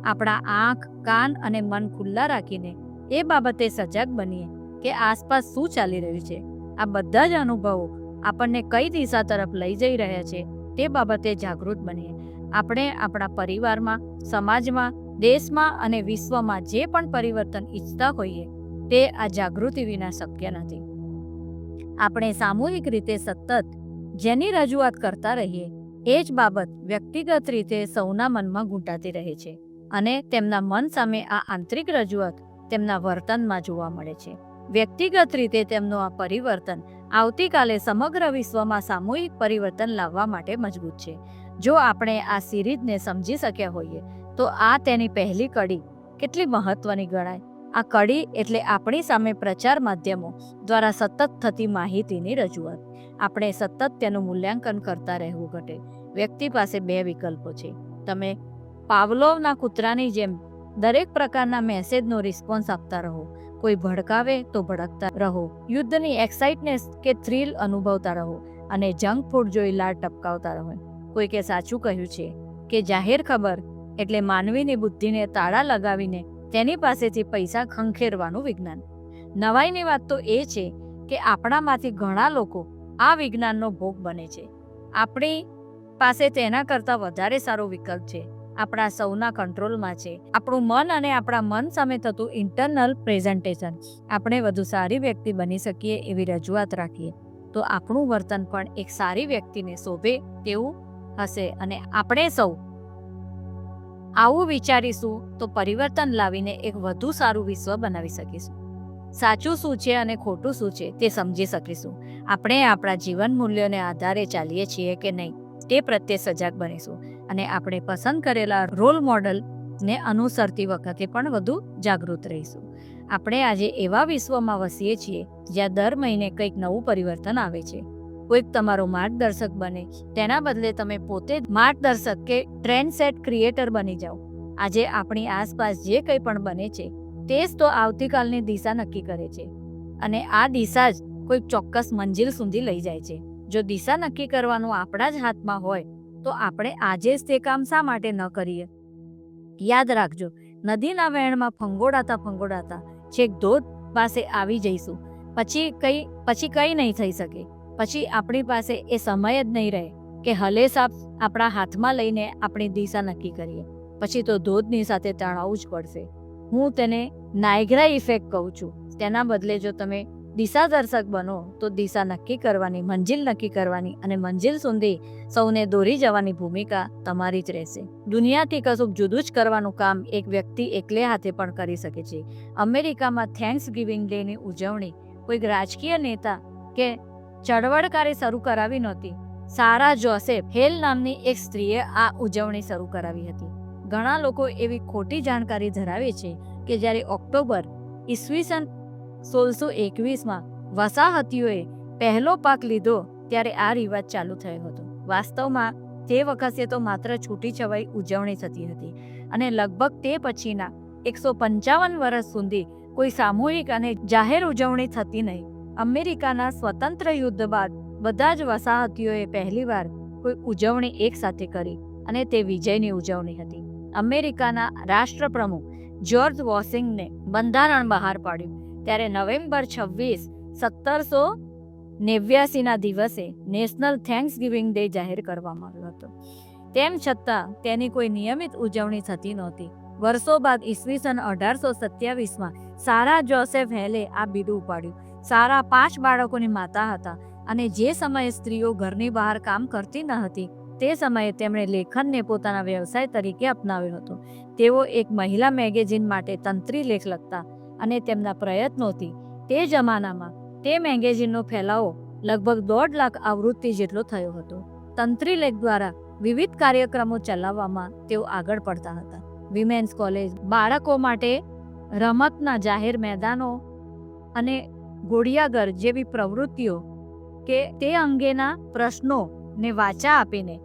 આપણા આંખ, કાન અને મન ખુલ્લા રાખીને એ બાબતે સજાગ બનીએ કે આસપાસ શું ચાલી રહ્યું છે. આ બધા જ અનુભવો આપણને કઈ દિશા તરફ લઈ જઈ રહ્યા છે તે બાબતે જાગૃત બનીએ. આપણે આપણા પરિવારમાં, સમાજમાં, દેશમાં અને વિશ્વમાં જે પણ પરિવર્તન ઈચ્છતા હોઈએ તે આ જાગૃતિ વિના શક્ય નથી. આપણે સામૂહિક રીતે સતત જેની રજૂઆત કરતા રહીએ એ જ બાબત વ્યક્તિગત રીતે સૌના મનમાં ઘૂંટાતી રહે છે અને તેમના મન સામે આ આંતરિક રજૂઆત તેમના વર્તનમાં જોવા મળે છે. વ્યક્તિગત રીતે તેમનું આ પરિવર્તન આવતીકાલે સમગ્ર વિશ્વમાં સામૂહિક પરિવર્તન લાવવા માટે મજબૂત છે. જો આપણે આ સિરીઝને સમજી શક્યા હોઈએ તો આ તેની પહેલી કડી કેટલી મહત્વની ગણાય. આ કડી એટલે આપણી સામે પ્રચાર માધ્યમો દ્વારા સતત થતી માહિતીની રજૂઆત. આપણે સતત તેનું મૂલ્યાંકન કરતા રહેવું ઘટે. વ્યક્તિ પાસે 2 વિકલ્પો છે. તમે પાવલોવના કૂતરાની જેમ દરેક પ્રકારના મેસેજનો રિસ્પોન્સ આપતા રહો. કોઈ ભડકાવે તો ભડકતા રહો, યુદ્ધની એક્સાઇટનેસ કે થ્રિલ અનુભવતા રહો અને જંક ફૂડ જોઈ લાડ ટપકાવતા રહો. કોઈકે સાચું કહ્યું છે કે જાહેર ખબર એટલે માનવીની બુદ્ધિને તાળા લગાવીને તેની પાસેથી પૈસા ખંખેરવાનું વિજ્ઞાન. નવાઈની વાત તો એ છે કે આપણામાંથી ઘણા લોકો આ વિજ્ઞાનનો ભોગ બને છે. આપણી પાસે તેના કરતાં વધારે સારો વિકલ્પ છે આપણા સૌના કંટ્રોલમાં છે. આપણું મન અને આપણા મન સામે થતું ઇન્ટરનલ પ્રેઝન્ટેશન. આપણે વધુ સારી વ્યક્તિ બની શકીએ એવી રજૂઆત રાખીએ તો આપણું વર્તન પણ એક સારી વ્યક્તિને શોભે તેવું હશે. અને આપણે સૌ આવું વિચારીશું તો પરિવર્તન લાવીને એક વધુ સારું વિશ્વ બનાવી શકીશું. સાચું શું છે અને ખોટું શું છે તે સમજી શકીશું. આપણે આપણા જીવન મૂલ્યોને આધારે ચાલીએ છીએ કે નહીં તે પ્રત્યે સજાગ બનીશું અને આપણે પસંદ કરેલા રોલ મોડલને અનુસરતી વખતે પણ વધુ જાગૃત રહીશું. આપણે આજે એવા વિશ્વમાં વસીએ છીએ જ્યાં દર મહિને કંઈક નવું પરિવર્તન આવે છે. કોઈક તમારો માર્ગદર્શક બને તેના બદલે તમે પોતે માર્ગદર્શક કે ટ્રેન્ડ સેટ ક્રિએટર બની જાઓ. આજે આપણી આસપાસ જે કંઈ પણ બને છે તે જ તો આવતીકાલની દિશા નક્કી કરે છે અને આ દિશા જ કોઈક ચોક્કસ મંજિલ સુધી લઈ જાય છે. જો દિશા નક્કી કરવાનું આપણા જ હાથમાં હોય તો આપણે આજે જ તે કામ શા માટે ન કરીએ? યાદ રાખજો, નદીના વહેણમાં ફંગોળાતા છેક ધોધ પાસે આવી જઈશું પછી કંઈ નહીં થઈ શકે. પછી આપણી પાસે એ સમય જ નહીં રહે કે હલેસાબ આપણા હાથમાં લઈને આપણી દિશા નક્કી કરીએ. પછી તો ધોધની સાથે તણાવવું જ પડશે. હું તેને નાયગ્રા ઇફેક્ટ કહું છું. તેના બદલે જો તમે દિશા દર્શક બનો તો દિશા નક્કી કરવાની, મંજિલ નક્કી કરવાની અને મંજિલ સુધી સૌને દોરી જવાની ભૂમિકા તમારી જ રહેશે. દુનિયાથી કશુંક જુદું જ કરવાનું કામ એક વ્યક્તિ એકલે હાથે પણ કરી શકે છે. અમેરિકામાં થેન્ક્સ ગિવિંગ ડેની ઉજવણી કોઈક રાજકીય નેતા કે ચળવળકારે શરૂ કરાવી નહોતી. સારા જોસેફ હેલ નામની એક સ્ત્રીએ આ ઉજવણી શરૂ કરાવી હતી. ઘણા લોકો એવી ખોટી જાણકારી ધરાવે છે કે જ્યારે ઓક્ટોબર ઈસવીસન 1621માં વસાહતીઓએ પહેલો પાક લીધો ત્યારે આ રિવાજ ચાલુ થયો હતો. વાસ્તવમાં તે વખતે તો માત્ર છૂટી છવાઈ ઉજવણી થતી હતી અને લગભગ તે પછીના 155 વર્ષ સુધી કોઈ સામૂહિક અને જાહેર ઉજવણી થતી નહીં. અમેરિકાના સ્વતંત્ર યુદ્ધ બાદ બધા જ વસાહતીઓએ પહેલીવાર કોઈ ઉજવણી એક સાથે કરી અને તે વિજયની ઉજવણી હતી. અમેરિકાના રાષ્ટ્રપ્રમુખ જ્યોર્જ વોશિંગ્ટને બંધારણ બહાર પાડ્યું ત્યારે નવેમ્બર 26, 1789ના દિવસે નેશનલ થેન્ક્સ ગિવિંગ ડે જાહેર કરવામાં આવ્યો હતો. તેમ છતાં તેની કોઈ નિયમિત ઉજવણી થતી નહોતી. વર્ષો બાદ ઈસવીસન 1827માં સારા જોસેફ હેલે આ બીડું ઉપાડ્યું. સારા 5 બાળકોની માતા હતા અને જે સમયે સ્ત્રીઓ ઘરની બહાર કામ કરતી ન હતી તે સમયે તેમણે લેખનને પોતાના વ્યવસાય તરીકે અપનાવ્યો હતો. તેઓ એક મહિલા મેગેઝિન માટે તંત્રી લેખ લખતા અને તેમના પ્રયત્નોથી તે જમાનામાં તે મેગેઝિનનો ફેલાવો લગભગ 1.5 લાખ આવૃત્તિ જેટલો થયો હતો. તંત્રી લેખ દ્વારા વિવિધ કાર્યક્રમો ચલાવવામાં તેઓ આગળ પડતા હતા. વિમેન્સ કોલેજ, બાળકો માટે રમતના જાહેર મેદાનો અને ઘોડિયાઘર જેવી પ્રવૃત્તિઓ કે તે અંગેના પ્રશ્નોને વાચા આપીને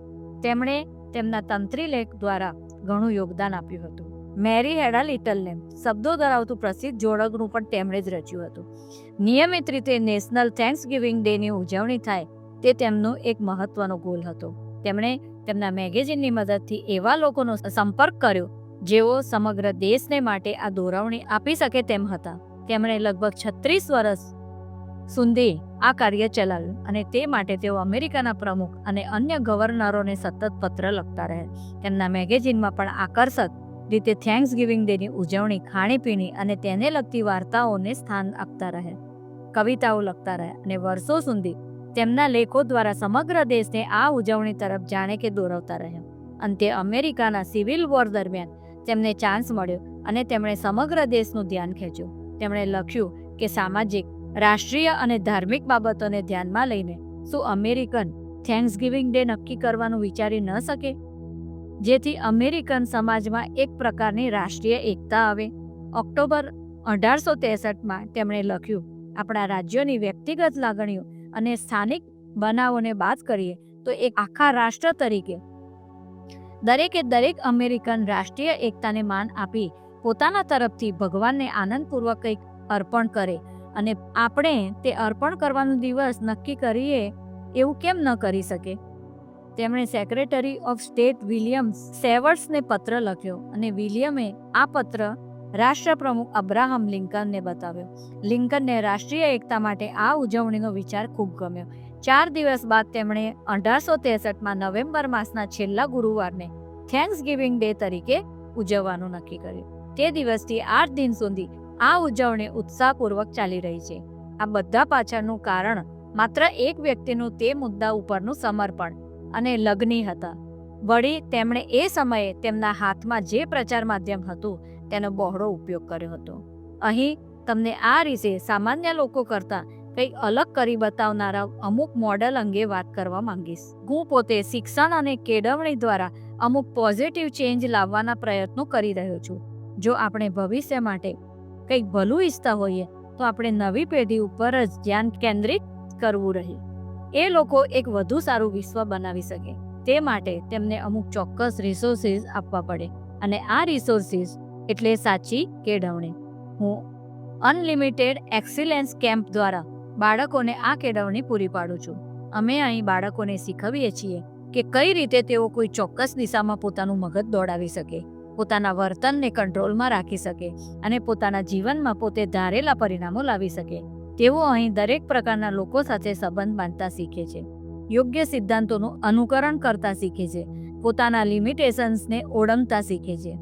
તેમણે તેમના તંત્રી લેખ દ્વારા ઘણું યોગદાન આપ્યું હતું. મેરી હેડા લિટલને શબ્દો ધરાવતું પ્રસિદ્ધ જોડકનું પણ તેમણે જ રચ્યું હતું. નિયમિત રીતે નેશનલ થેન્ક્સ ગિવિંગ ડેની ઉજવણી થાય તે તેમનો એક મહત્વનો ગોલ હતો. તેમણે તેમના મેગેઝિનની મદદથી એવા લોકોનો સંપર્ક કર્યો જેઓ સમગ્ર દેશને માટે આ દોરવણી આપી શકે તેમ હતા. તેમણે લગભગ 36 વર્ષ સુધી આ કાર્ય ચલાવ્યું અને તે માટે તેઓ અમેરિકાના પ્રમુખ અને અન્ય ગવર્નરોને સતત પત્ર લખતા રહ્યા. તેમના મેગેઝિનમાં પણ આકર્ષક રીતે થેન્ક્સ ગિવિંગ ડેની ઉજવણી, ખાણીપીણી અને તેને લગતી વાર્તાઓને સ્થાન આપતા રહ્યા. કવિતાઓ લખતા રહ્યા અને વર્ષો સુધી તેમના લેખો દ્વારા સમગ્ર દેશને આ ઉજવણી તરફ જાણે કે દોરવતા રહ્યા. અંતે અમેરિકાના સિવિલ વોર દરમિયાન તેમને ચાન્સ મળ્યો અને તેમણે સમગ્ર દેશનું ધ્યાન ખેંચ્યું. તેમણે લખ્યું કે સામાજિક, રાષ્ટ્રીય અને ધાર્મિક બાબતોને ધ્યાનમાં લઈને શું અમેરિકન થેન્ક્સ ગિવિંગ ડે નક્કી કરવાનું વિચારી ન શકે, જેથી અમેરિકન સમાજમાં એક પ્રકારની રાષ્ટ્રીય એકતા આવે. ઓક્ટોબર 1863માં તેમણે લખ્યું, આપણા રાજ્યોની વ્યક્તિગત લાગણીઓ અને સ્થાનિક બનાવોને બાદ કરીએ તો એક આખા રાષ્ટ્ર તરીકે દરેક અમેરિકન રાષ્ટ્રીય એકતાને માન આપી પોતાના તરફથી ભગવાનને આનંદપૂર્વક કંઈક અર્પણ કરે અને આપણે તે અર્પણ કરવાનો દિવસ નક્કી કરીએ એવું કેમ ન કરી શકે. તેમણે સેક્રેટરી ઓફ સ્ટેટ વિલિયમ સેવર્ટ્સને પત્ર લખ્યો અને વિલિયમે આ પત્ર રાષ્ટ્રપ્રમુખ અબ્રાહમ લિંકનને બતાવ્યો. લિંકનને રાષ્ટ્રીય એકતા માટે આ ઉજવણીનો વિચાર ખૂબ ગમ્યો. 4 દિવસ બાદ તેમણે 1863માં નવેમ્બર માસના છેલ્લા ગુરુવારને થેન્ક્સગિવિંગ ડે તરીકે ઉજવવાનું નક્કી કર્યું. તે દિવસથી 8 દિન સુધી આ ઉજવણી ઉત્સાહપૂર્વક ચાલી રહી છે. આ બધા પાછળનું કારણ માત્ર એક વ્યક્તિનું તે મુદ્દા ઉપરનું સમર્પણ અને લગ્ની હતા. વળી તેમણે એ સમયે તેમના હાથમાં જે પ્રચાર માધ્યમ હતું તેનો બહોળો ઉપયોગ કર્યો હતો. અહીં તમને આ રીતે સામાન્ય લોકો કરતાં કંઈક અલગ કરી બતાવનારા અમુક મોડેલ અંગે વાત કરવા માંગીશ. હું પોતે શિક્ષણ અને કેળવણી દ્વારા અમુક પોઝિટિવ ચેન્જ લાવવાના પ્રયત્નો કરી રહ્યો છું. જો આપણે ભવિષ્ય માટે કંઈક ભલું ઈચ્છતા હોઈએ તો આપણે નવી પેઢી ઉપર જ ધ્યાન કેન્દ્રિત કરવું રહે. એ લોકો એક વધુ સારું વિશ્વ બનાવી શકે તે માટે તેમને અમુક ચોક્કસ રિસોર્સિસ આપવા પડે અને આ રિસોર્સિસ એટલે સાચી કેળવણી. હું અનલિમિટેડ એક્સિલન્સ કેમ્પ દ્વારા બાળકોને આ કેળવણી પૂરી પાડું છું. અમે અહીં બાળકોને શીખવીએ છીએ કે કઈ રીતે તેઓ કોઈ ચોક્કસ દિશામાં પોતાનું મગજ દોડાવી શકે, પોતાના વર્તનને કંટ્રોલમાં રાખી શકે અને પોતાના જીવનમાં પોતે ધારેલા પરિણામો લાવી શકે. તેઓ અહીં દરેક પ્રકારના લોકો સાથે સંબંધ બાંધતા શીખે છે, યોગ્ય સિદ્ધાંતોનું અનુકરણ કરતા શીખે છે, પોતાના લિમિટેશન્સને ઓળંગતા શીખે છે.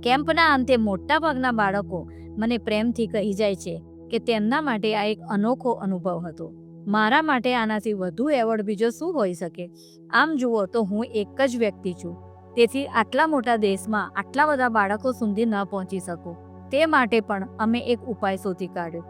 કેમ્પના અંતે મોટાભાગના બાળકો મને પ્રેમથી કહી જાય છે કે તેમના માટે આ એક અનોખો અનુભવ હતો. મારા માટે આનાથી વધુ એવોર્ડ બીજો શું હોઈ શકે? આમ જુઓ તો હું એક જ વ્યક્તિ છું, તેથી આટલા મોટા દેશમાં આટલા બધા બાળકો સુધી ન પહોંચી શકું. તે માટે પણ અમે એક ઉપાય શોધી કાઢ્યો.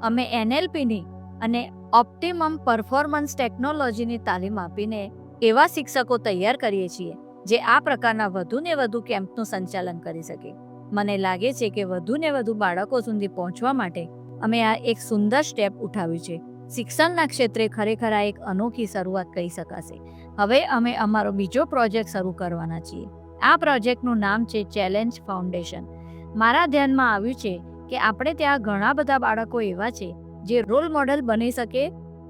અમે NLPની અને ઓપ્ટિમમ પરફોર્મન્સ ટેકનોલોજીની તાલીમ આપીને એવા શિક્ષકો તૈયાર કરીએ છીએ જે આ પ્રકારના વધુને વધુ કેમ્પનું સંચાલન કરી શકે. મને લાગે છે કે વધુને વધુ બાળકો સુધી પહોંચવા માટે અમે આ એક સુંદર સ્ટેપ ઉઠાવ્યું છે. શિક્ષણના ક્ષેત્રે ખરેખર આ એક અનોખી શરૂઆત કહી શકાશે. હવે અમે અમારો બીજો પ્રોજેક્ટ શરૂ કરવાના છીએ. આ પ્રોજેક્ટનું નામ છે ચેલેન્જ ફાઉન્ડેશન. મારા ધ્યાનમાં આવ્યું છે કે આપણે ત્યાં ઘણા બધા બાળકો એવા છે જે રોલ મોડેલ બની શકે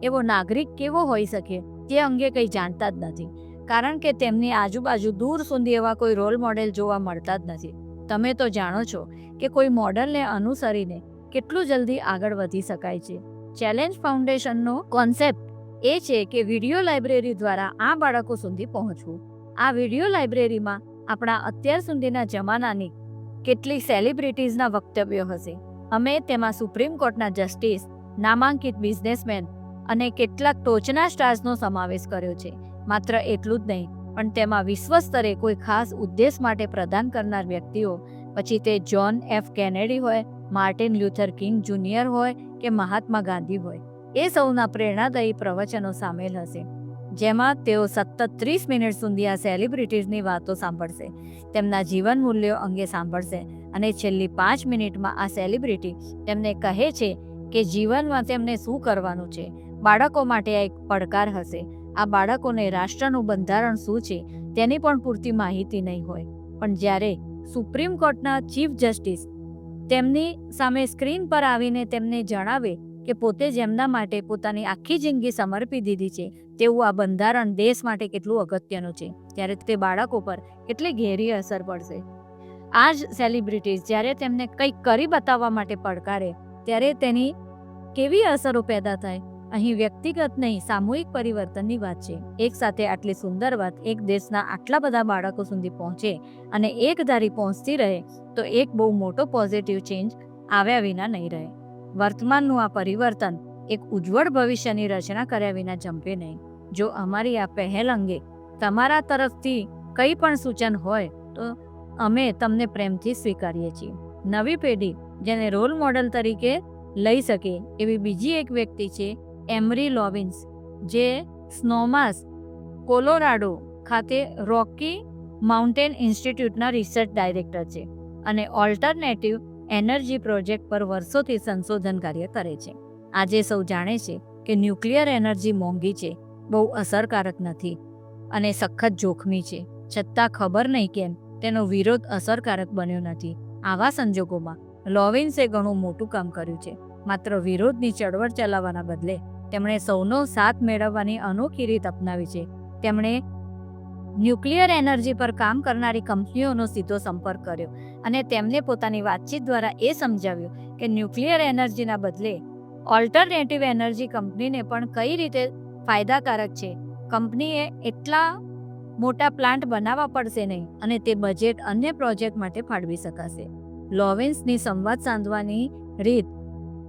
એવો નાગરિક કેવો હોઈ શકે તે અંગે કંઈ જાણતા જ નથી, કારણ કે તેમની આજુબાજુ દૂર સુધી એવા કોઈ રોલ મોડેલ જોવા મળતા જ નથી. તમે તો જાણો છો કે કોઈ મોડેલને અનુસરીને કેટલું જલ્દી આગળ વધી શકાય છે. ચેલેન્જ ફાઉન્ડેશનનો કોન્સેપ્ટ એ છે કે વિડીયો લાઇબ્રેરી દ્વારા આ બાળકો સુધી પહોંચવું. આ વિડીયો લાઇબ્રેરીમાં આપણા અત્યાર સુધીના જમાનાની કેટલીક સેલિબ્રિટીઝના વક્તવ્યો હશે. અમે તેમાં સુપ્રીમ કોર્ટના જસ્ટિસ, નામાંકિત બિઝનેસમેન અને કેટલાક ટોચના સ્ટાર્સનો સમાવેશ કર્યો છે. માત્ર એટલું જ નહીં, પણ તેમાં વિશ્વ સ્તરે કોઈ ખાસ ઉદ્દેશ માટે પ્રદાન કરનાર વ્યક્તિઓ, પછી તે જોન એફ કેનેડી હોય, માર્ટિન લ્યુથર કિંગ જુનિયર હોય કે મહાત્મા ગાંધી હોય, એ સૌના પ્રેરણાદાયી પ્રવચનો સામેલ હશે, જેમાં તેઓ સતત 30 મિનિટ સુધી આ સેલિબ્રિટીઝની વાતો સાંભળશે, તેમના જીવન મૂલ્યો અંગે સાંભળશે અને છેલ્લી 5 મિનિટમાં આ સેલિબ્રિટી તેમને કહે છે કે જીવનમાં તેમને શું કરવાનું છે. બાળકો માટે આ એક પડકાર હશે. આ બાળકોને રાષ્ટ્રનું બંધારણ શું છે તેની પણ પૂરતી માહિતી નહીં હોય, પણ જ્યારે સુપ્રીમ કોર્ટના ચીફ જસ્ટિસ તેમની સામે સ્ક્રીન પર આવીને તેમને જણાવે કે પોતે જેમના માટે પોતાની આખી જિંદગી સમર્પી દીધી છે તેવું આ બંધારણ દેશ માટે કેટલું અગત્યનું છે, ત્યારે તે બાળકો પર કેટલી ઘેરી અસર પડશે. આ જ સેલિબ્રિટીઝ જ્યારે તેમને કંઈક કરી બતાવવા માટે પડકારે ત્યારે તેની કેવી અસરો પેદા થાય. અહીં વ્યક્તિગત નહીં, સામૂહિક પરિવર્તનની વાત છે. એક સાથે આટલી સુંદર વાત એક દેશના આટલા બધા બાળકો સુધી પહોંચે અને એક ધારી પહોંચતી રહે તો એક બહુ મોટો પોઝિટિવ ચેન્જ આવ્યા વિના નહીં રહે. વર્તમાનનું આ પરિવર્તન એક ઉજ્જવળ ભવિષ્યની રચના કર્યા વિના જંપે નહીં. જો અમારી આ પહેલ અંગે તમારા તરફથી કંઈ પણ સૂચન હોય તો અમે તમને પ્રેમથી સ્વીકારીએ છીએ. નવી પેઢી જેને રોલ મોડેલ તરીકે લઈ શકે એવી બીજી એક વ્યક્તિ છે એમરી લોવિન્સ, જે સ્નોમાસ, કોલોરાડો ખાતે રોકી માઉન્ટેન ઇન્સ્ટિટ્યૂટના રિસર્ચ ડાયરેક્ટર છે અને ઓલ્ટરનેટિવ એનર્જી પ્રોજેક્ટ પર વર્ષોથી સંશોધન કાર્ય કરે છે. આજે સૌ જાણે છે કે ન્યુક્લિયર એનર્જી મોંઘી છે, બહુ અસરકારક નથી અને સખત જોખમી છે, છતાં ખબર નહીં કેમ તેનો વિરોધ અસરકારક બન્યો નથી. આવા સંજોગોમાં લોવિન્સે ઘણું મોટું કામ કર્યું છે. માત્ર વિરોધની ચળવળ ચલાવવાના બદલે તેમણે સૌનો સાથ મેળવવાની અનોખી રીત અપનાવી છે. તેમણે ન્યુક્લિયર એનર્જી પર કામ કરનારી કંપનીઓનો સીધો સંપર્ક કર્યો અને તેમને પોતાની વાતચીત દ્વારા એ સમજાવ્યું કે ન્યુક્લિયર એનર્જીના બદલે ઓલ્ટરનેટિવ એનર્જી કંપનીને પણ કઈ રીતે ફાયદાકારક છે. કંપનીએ એટલા મોટા પ્લાન્ટ બનાવવા પડશે નહીં અને તે બજેટ અન્ય પ્રોજેક્ટ માટે ફાળવી શકાશે. લોવિન્સની સંવાદ સાધવાની રીત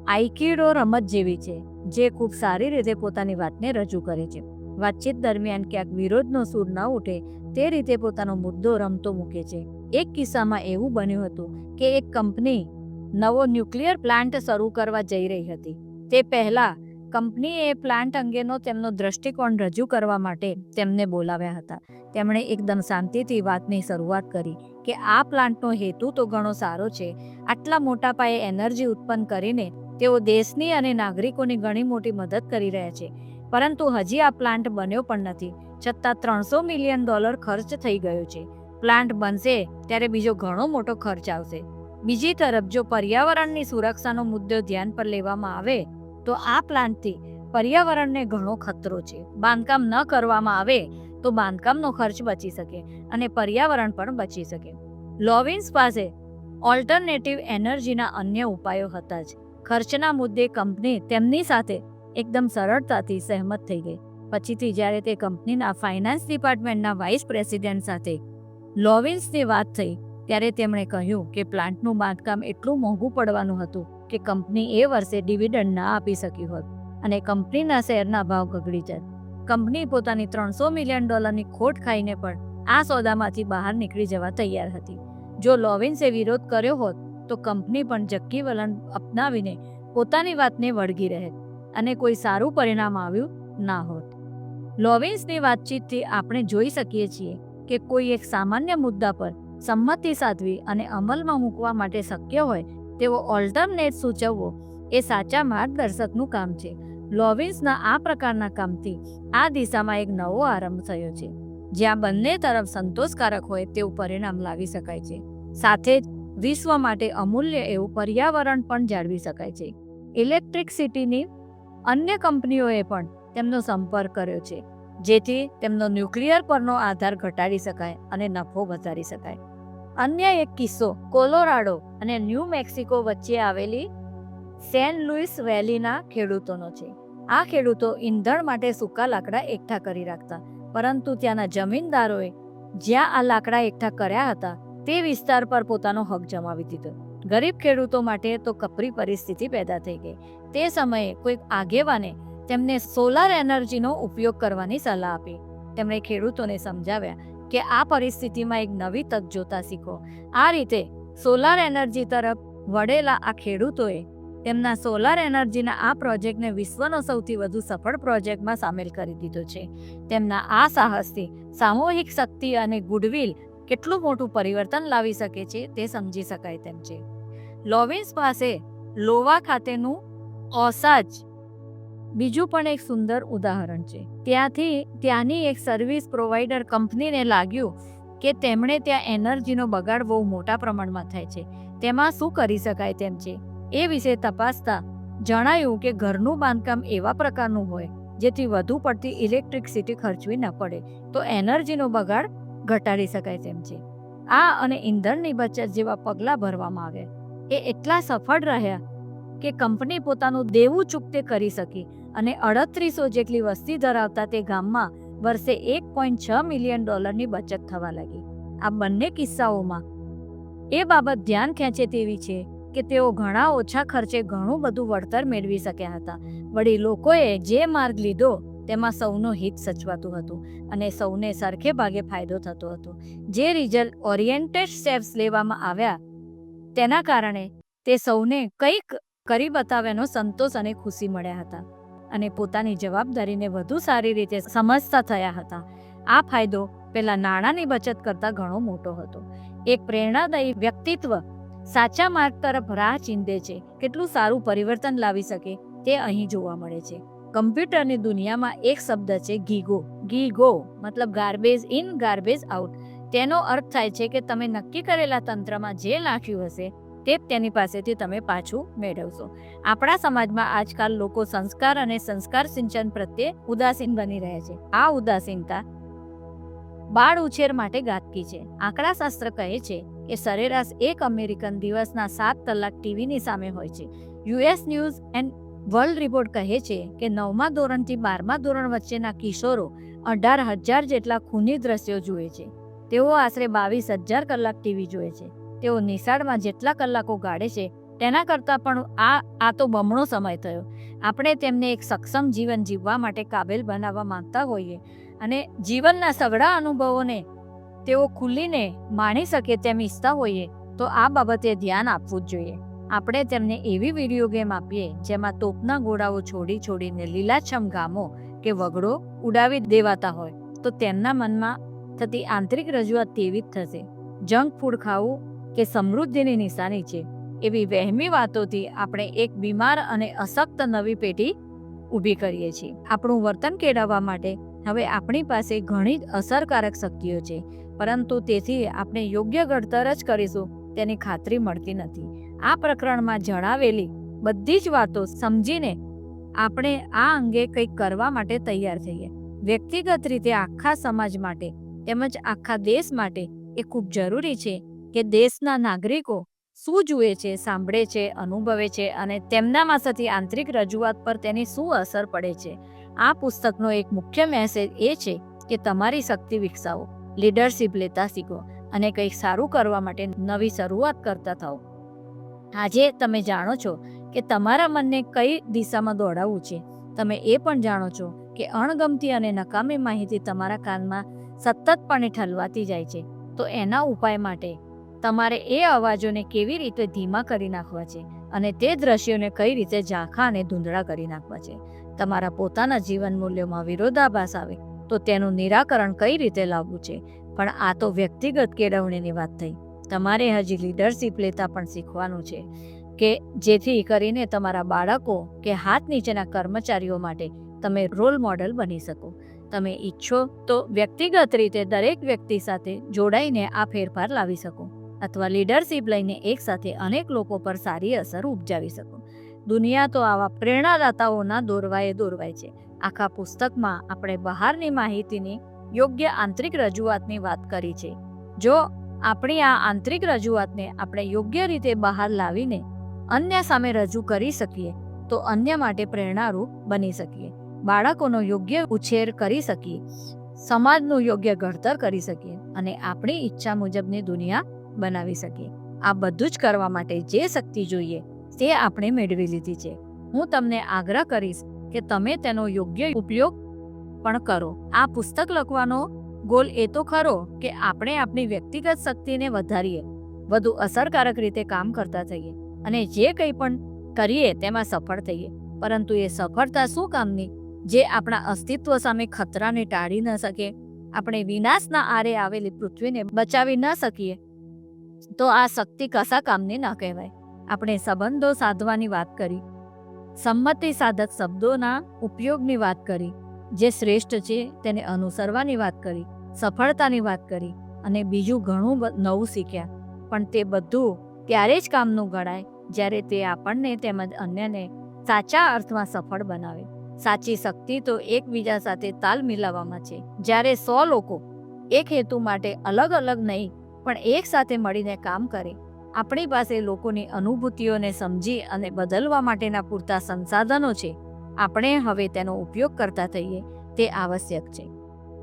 આઈકિડો રમત જેવી છે, જે ખૂબ સારી રીતે પોતાની વાતને રજૂ કરે છે. વાતચીત દરમિયાન ક્યાંક વિરોધનો સૂર ન ઉઠે તે રીતે પોતાનો મુદ્દો રમતો મૂકે છે. એક કિસ્સામાં એવું બન્યું હતું કે એક કંપની નવો ન્યુક્લિયર પ્લાન્ટ શરૂ કરવા જઈ રહી હતી. તે પહેલાં કંપનીએ પ્લાન્ટ અંગેનો તેમનો દ્રષ્ટિકોણ રજૂ કરવા માટે તેમને બોલાવ્યા હતા. તેમણે એકદમ શાંતિથી વાતની શરૂઆત કરી કે આ પ્લાન્ટનો હેતુ તો ઘણો સારો છે. આટલા મોટા પાયે એનર્જી ઉત્પન્ન કરીને તેઓ દેશની અને નાગરિકોની ઘણી મોટી મદદ કરી રહ્યા છે. પરંતુ હજી આ પ્લાન્ટ બન્યો પણ નથી, છતાં $300 મિલિયન ખર્ચ થઈ ગયો છે. પ્લાન્ટ બનશે ત્યારે બીજો ઘણો મોટો ખર્ચ આવશે. બીજી તરફ જો પર્યાવરણની સુરક્ષાનો મુદ્દો ધ્યાન પર લેવામાં આવે તો આ પ્લાન્ટથી પર્યાવરણને ઘણો ખતરો છે. બાંધકામ ન કરવામાં આવે તો બાંધકામનો ખર્ચ બચી શકે અને પર્યાવરણ પણ બચી શકે. લોવિન્સ પાસે ઓલ્ટરનેટિવ એનર્જીના અન્ય ઉપાયો હતા જ. ખર્ચના મુદ્દે કંપની તેમની સાથે એકદમ સરળતાથી સહેમત થઈ ગઈ. પછીથી જ્યારે તે કંપનીના ફાઇનાન્સ ડિપાર્ટમેન્ટના વાઇસ પ્રેસિડેન્ટ સાથે લોવિન્સની વાત થઈ ત્યારે તેમણે કહ્યું કે પ્લાન્ટનું બાંધકામ એટલું મોંઘું પડવાનું હતું કે કંપની એ વર્ષે ડિવિડન્ડ ના આપી શકી હોત અને કંપનીના શેરના ભાવ ગગડી જાત. કંપની પોતાની $300 મિલિયન ખોટ ખાઈને પણ આ સોદામાંથી બહાર નીકળી જવા તૈયાર હતી. જો લોવિન્સે વિરોધ કર્યો હોત તો કંપની પણ જક્કી વલણ અપનાવીને પોતાની વાતને વળગી રહેત અને કોઈ સારું પરિણામ આવ્યું ના હોત. લોવિન્સની વાતચીતથી આપણે જોઈ શકીએ છીએ કે કોઈ એક સામાન્ય મુદ્દા પર સંમતિ સાધવી અને અમલમાં મૂકવા માટે શક્ય હોય તેવો ઓલ્ટરનેટ સૂચવવો એ સાચા માર્ગદર્શકનું કામ છે. લોવિન્સના આ પ્રકારના કામથી આ દિશામાં એક નવો આરંભ થયો છે, જ્યાં બંને તરફ સંતોષકારક હોય તેવું પરિણામ લાવી શકાય છે. સાથે જ વિશ્વ માટે અમૂલ્ય એવું પર્યાવરણ પણ જાળવી શકાય છે. ઇલેક્ટ્રિસિટીની અન્ય કંપનીઓએ પણ તેમનો સંપર્ક કર્યો છે, જેથી તેમનો ન્યુક્લિયર પરનો આધાર ઘટાડી શકાય અને નફો વધારી શકાય. અન્ય એક કિસ્સો કોલોરાડો અને ન્યૂ મેક્સિકો વચ્ચે આવેલી સેન લુઇસ વેલીના ખેડૂતોનો છે. આ ખેડૂતો ઈંધણ માટે સૂકા લાકડા એકઠા કરી રાખતા, પરંતુ ત્યાંના જમીનદારોએ જ્યાં આ લાકડા એકઠા કર્યા હતા તે વિસ્તાર પર પોતાનો હક જમાવી દીધો. ગરીબ ખેડૂતો માટે તો કપરી પરિસ્થિતિ પેદા થઈ ગઈ. તે સમયે કોઈક આગેવાને તેમને સોલાર એનર્જીનો ઉપયોગ કરવાની સલાહ આપી. તેમણે ખેડૂતોને સમજાવ્યા કે આ પરિસ્થિતિમાં એક નવી તક જોતા શીખો. આ રીતે સોલાર એનર્જી તરફ વળેલા આ ખેડૂતોએ તેમના સોલાર એનર્જીના આ પ્રોજેક્ટને વિશ્વનો સૌથી વધુ સફળ પ્રોજેક્ટમાં સામેલ કરી દીધો છે. તેમના આ સાહસથી સામૂહિક શક્તિ અને ગુડવિલ કેટલું મોટું પરિવર્તન લાવી શકે છે તે સમજી શકાય તેમ છે. લોવિન્સ પાસે લોવા ખાતેનું ઓસાજ બીજું પણ એક સુંદર ઉદાહરણ છે. ત્યાંની એક સર્વિસ પ્રોવાઈડર કંપનીને લાગ્યું કે તેમણે ત્યાં એનર્જીનો બગાડ બહુ મોટા પ્રમાણમાં થાય છે, તેમાં શું કરી શકાય તેમ છે. એ વિશે તપાસતા જણાયું કે ઘરનું બાંધકામ એવા પ્રકારનું હોય જેથી વધુ પડતી ઇલેક્ટ્રિસિટી ખર્ચવી ન પડે તો એનર્જીનો બગાડ ઘટાડી શકાય તેમ છે. આ અને ઈંધણની બચત જેવા પગલાં ભરવામાં આવ્યા. એ એટલા સફળ રહ્યા કે કંપની પોતાનું દેવું ચૂકતે કરી શકી અને 3800 જેટલી વસ્તી ધરાવતા તે ગામમાં વર્ષે $1.6 મિલિયન બચત થવા લાગી. આ બંને કિસ્સાઓમાં એ બાબત ધ્યાન ખેંચે તેવી છે કે તેઓ ઘણા ઓછા ખર્ચે ઘણું બધું વળતર મેળવી શક્યા હતા. વળી લોકોએ જે માર્ગ લીધો તેમાં સૌનું હિત સચવાતું હતું અને સૌને સરખે ભાગે ફાયદો થતો હતો. જે રિઝલ્ટ ઓરિએન્ટેડ સ્ટેપ્સ લેવામાં આવ્યા તેના કારણે તે સૌને કંઈક કરી બતાવ્યાનો સંતોષ અને ખુશી મળ્યા હતા અને પોતાની જવાબદારીને વધુ સારી રીતે સમજતા થયા હતા. આ ફાયદો પેલા નાણાંની બચત કરતાં ઘણો મોટો હતો. એક પ્રેરણાદાયી વ્યક્તિત્વ સાચા માર્ગ તરફ રાહ ચીંધે છે. કેટલું સારું પરિવર્તન લાવી શકે તે અહીં જોવા મળે છે. કમ્પ્યુટરની દુનિયામાં એક શબ્દ છે ગીગો. ગીગો મતલબ ગાર્બેજ ઇન ગાર્બેજ આઉટ. તેનો અર્થ થાય છે કે તમે નક્કી કરેલા તંત્રમાં જે નાખ્યું હશે તે તેની પાસેથી તમે પાછું મેળવશો. આપણા સમાજમાં આજકાલ લોકો સંસ્કાર અને સંસ્કાર સિંચન પ્રત્યે ઉદાસીન બની રહ્યા છે. આ ઉદાસીનતા બાળ ઉછેર માટે ઘાતકી છે. આંકડાશાસ્ત્ર કહે છે કે સરેરાશ એક અમેરિકન દિવસના 7 કલાક ટીવીની સામે હોય છે. US news and world report કહે છે કે 9મા ધોરણથી 12મા ધોરણ વચ્ચેના કિશોરો 18,000 જેટલા ખૂની દ્રશ્યો જુએ છે. તેઓ આશરે 22,000 કલાક ટીવી જુએ છે. તેઓ નિશાળમાં જેટલા કલાકો ગાળે છે તેના કરતાં પણ આ તો બમણો સમય થયો. આપણે તેમને એક સક્ષમ જીવન જીવવા માટે કાબેલ બનાવવા માંગતા હોઈએ અને જીવનના સઘળા અનુભવોને તેઓ ખુલીને માણી શકે તેમ ઈચ્છતા હોઈએ તો આ બાબતે ધ્યાન આપવું જ જોઈએ. આપણે તેમને એવી વિડીયો ગેમ આપીએ જેમાં તોપના ગોળાઓ છોડીને લીલાછમ ગામો કે વગડો ઉડાવી દેવાતા હોય તો તેમના મનમાં થતી આંતરિક રજૂઆત તેવી જ થશે. જંક ફૂડ ખાવું કે સમૃદ્ધિની નિશાની છે એવી વહેમી વાતોથી આપણે એક બીમાર અને અશક્ત નવી પેઢી ઊભી કરીએ છીએ. આપણું વર્તન કેળવવા માટે હવે આપણી પાસે ઘણી જ અસરકારક શક્તિઓ છે, પરંતુ તેથી આપણે યોગ્ય ઘડતર જ કરીશું તેની ખાતરી મળતી નથી. આ પ્રકરણમાં જણાવેલી બધી જ વાતો સમજીને આપણે આ અંગે કંઈક કરવા માટે તૈયાર થઈએ. વ્યક્તિગત રીતે આખા સમાજ માટે તેમજ આખા દેશ માટે એ ખૂબ જરૂરી છે કે દેશના નાગરિકો શું જુએ છે, સાંભળે છે, અનુભવે છે અને તેમનામાં થતી આંતરિક રજૂઆત પર તેની શું અસર પડે છે. આ પુસ્તકનો એક મુખ્ય મેસેજ એ છે કે તમારી શક્તિ વિકસાવો, લીડરશિપ લેતા શીખો અને કંઈક સારું કરવા માટે નવી શરૂઆત કરતા થાઓ. આજે તમે જાણો છો કે તમારા મનને કઈ દિશામાં દોડાવવું છે. તમે એ પણ જાણો છો કે અણગમતી અને નકામી માહિતી તમારા કાનમાં સતતપણે ઠલવાતી જાય છે. તો એના ઉપાય માટે તમારે એ અવાજોને કેવી રીતે ધીમા કરી નાખવા છે અને તે દ્રશ્યોને કઈ રીતે ઝાંખા અને ધૂંધળા કરી નાખવા છે. તમારા પોતાના જીવન મૂલ્યોમાં વિરોધાભાસ આવે તો તેનું નિરાકરણ કઈ રીતે લાવવું છે. પણ આ તો વ્યક્તિગત કેળવણીની વાત થઈ. તમારે હજી લીડરશિપ લેતા પણ શીખવાનું છે કે જેથી કરીને તમારા બાળકો કે હાથ નીચેના કર્મચારીઓ માટે તમે રોલ મોડલ બની શકો. તમે ઈચ્છો તો વ્યક્તિગત રીતે દરેક વ્યક્તિ સાથે જોડાઈને આ ફેરફાર લાવી શકો અથવા લીડરશિપ લઈને એકસાથે અનેક લોકો પર સારી અસર ઉપજાવી શકો. દુનિયા તો આવા પ્રેરણાદાતાઓના દોરવાય છે. આખા પુસ્તકમાં આપણે બહારની માહિતીની યોગ્ય આંતરિક રજૂઆતની વાત કરી છે. જો આપણી આ આંતરિક રજૂઆતને આપણે યોગ્ય રીતે બહાર લાવીને અન્ય સામે રજૂ કરી શકીએ તો અન્ય માટે પ્રેરણારૂપ બની શકીએ, બાળકોનો યોગ્ય ઉછેર કરી શકીએ, સમાજનું યોગ્ય ઘડતર કરી શકીએ અને આપણી ઈચ્છા મુજબની દુનિયા બનાવી શકીએ. આ બધું જ કરવા માટે જે શક્તિ જોઈએ તે આપણે મેળવી લીધી છે. હું તમને આગ્રહ કરીશ કે તમે તેનો યોગ્ય ઉપયોગ પણ કરો. આ પુસ્તક લખવાનો ગોલ એ તો ખરો કે આપણે આપણી વ્યક્તિગત શક્તિને વધારીએ, વધુ અસરકારક રીતે કામ કરતા થઈએ અને જે કંઈ પણ કરીએ તેમાં સફળ થઈએ. પરંતુ એ સફળતા શું કામની જે આપણા અસ્તિત્વ સામે ખતરાને ટાળી ન શકે, આપણે વિનાશના આરે આવેલી પૃથ્વીને બચાવી ન શકીએ તો આ શક્તિ કશા કામની ન કહેવાય. આપણે સંબંધો સાધવાની વાત કરી, સંમતિ સાધક શબ્દોના ઉપયોગની વાત કરી, જે શ્રેષ્ઠ છે તેને અનુસરવાની વાત કરી, સફળતાની વાત કરી અને બીજું ઘણું નવું શીખ્યા. પણ તે બધું ત્યારે જ કામનું ગણાય જ્યારે તે આપણને તેમજ અન્યને સાચા અર્થમાં સફળ બનાવે. સાચી શક્તિ તો એકબીજા સાથે તાલ મિલાવવામાં છે. જ્યારે 100 લોકો એક હેતુ માટે અલગ અલગ નહીં પણ એક સાથે મળીને કામ કરે, આપણી પાસે લોકોની અનુભૂતિઓને સમજી અને બદલવા માટેના પૂરતા સંસાધનો છે. આપણે હવે તેનો ઉપયોગ કરતા થઈએ તે આવશ્યક છે.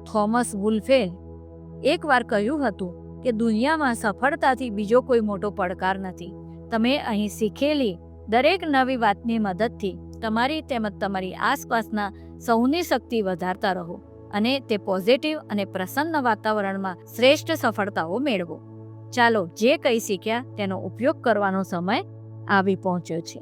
થોમસ વુલ્ફે એકવાર કહ્યું હતું કે દુનિયામાં સફળતાથી બીજો કોઈ મોટો પડકાર નથી. તમે અહીં શીખેલી દરેક નવી વાતની મદદથી તમારી તેમજ તમારી આસપાસના સૌની શક્તિ વધારતા રહો અને તે પોઝિટિવ અને પ્રસન્ન વાતાવરણમાં શ્રેષ્ઠ સફળતાઓ મેળવો. ચાલો જે કંઈ શીખ્યા તેનો ઉપયોગ કરવાનો સમય આવી પહોંચ્યો છે.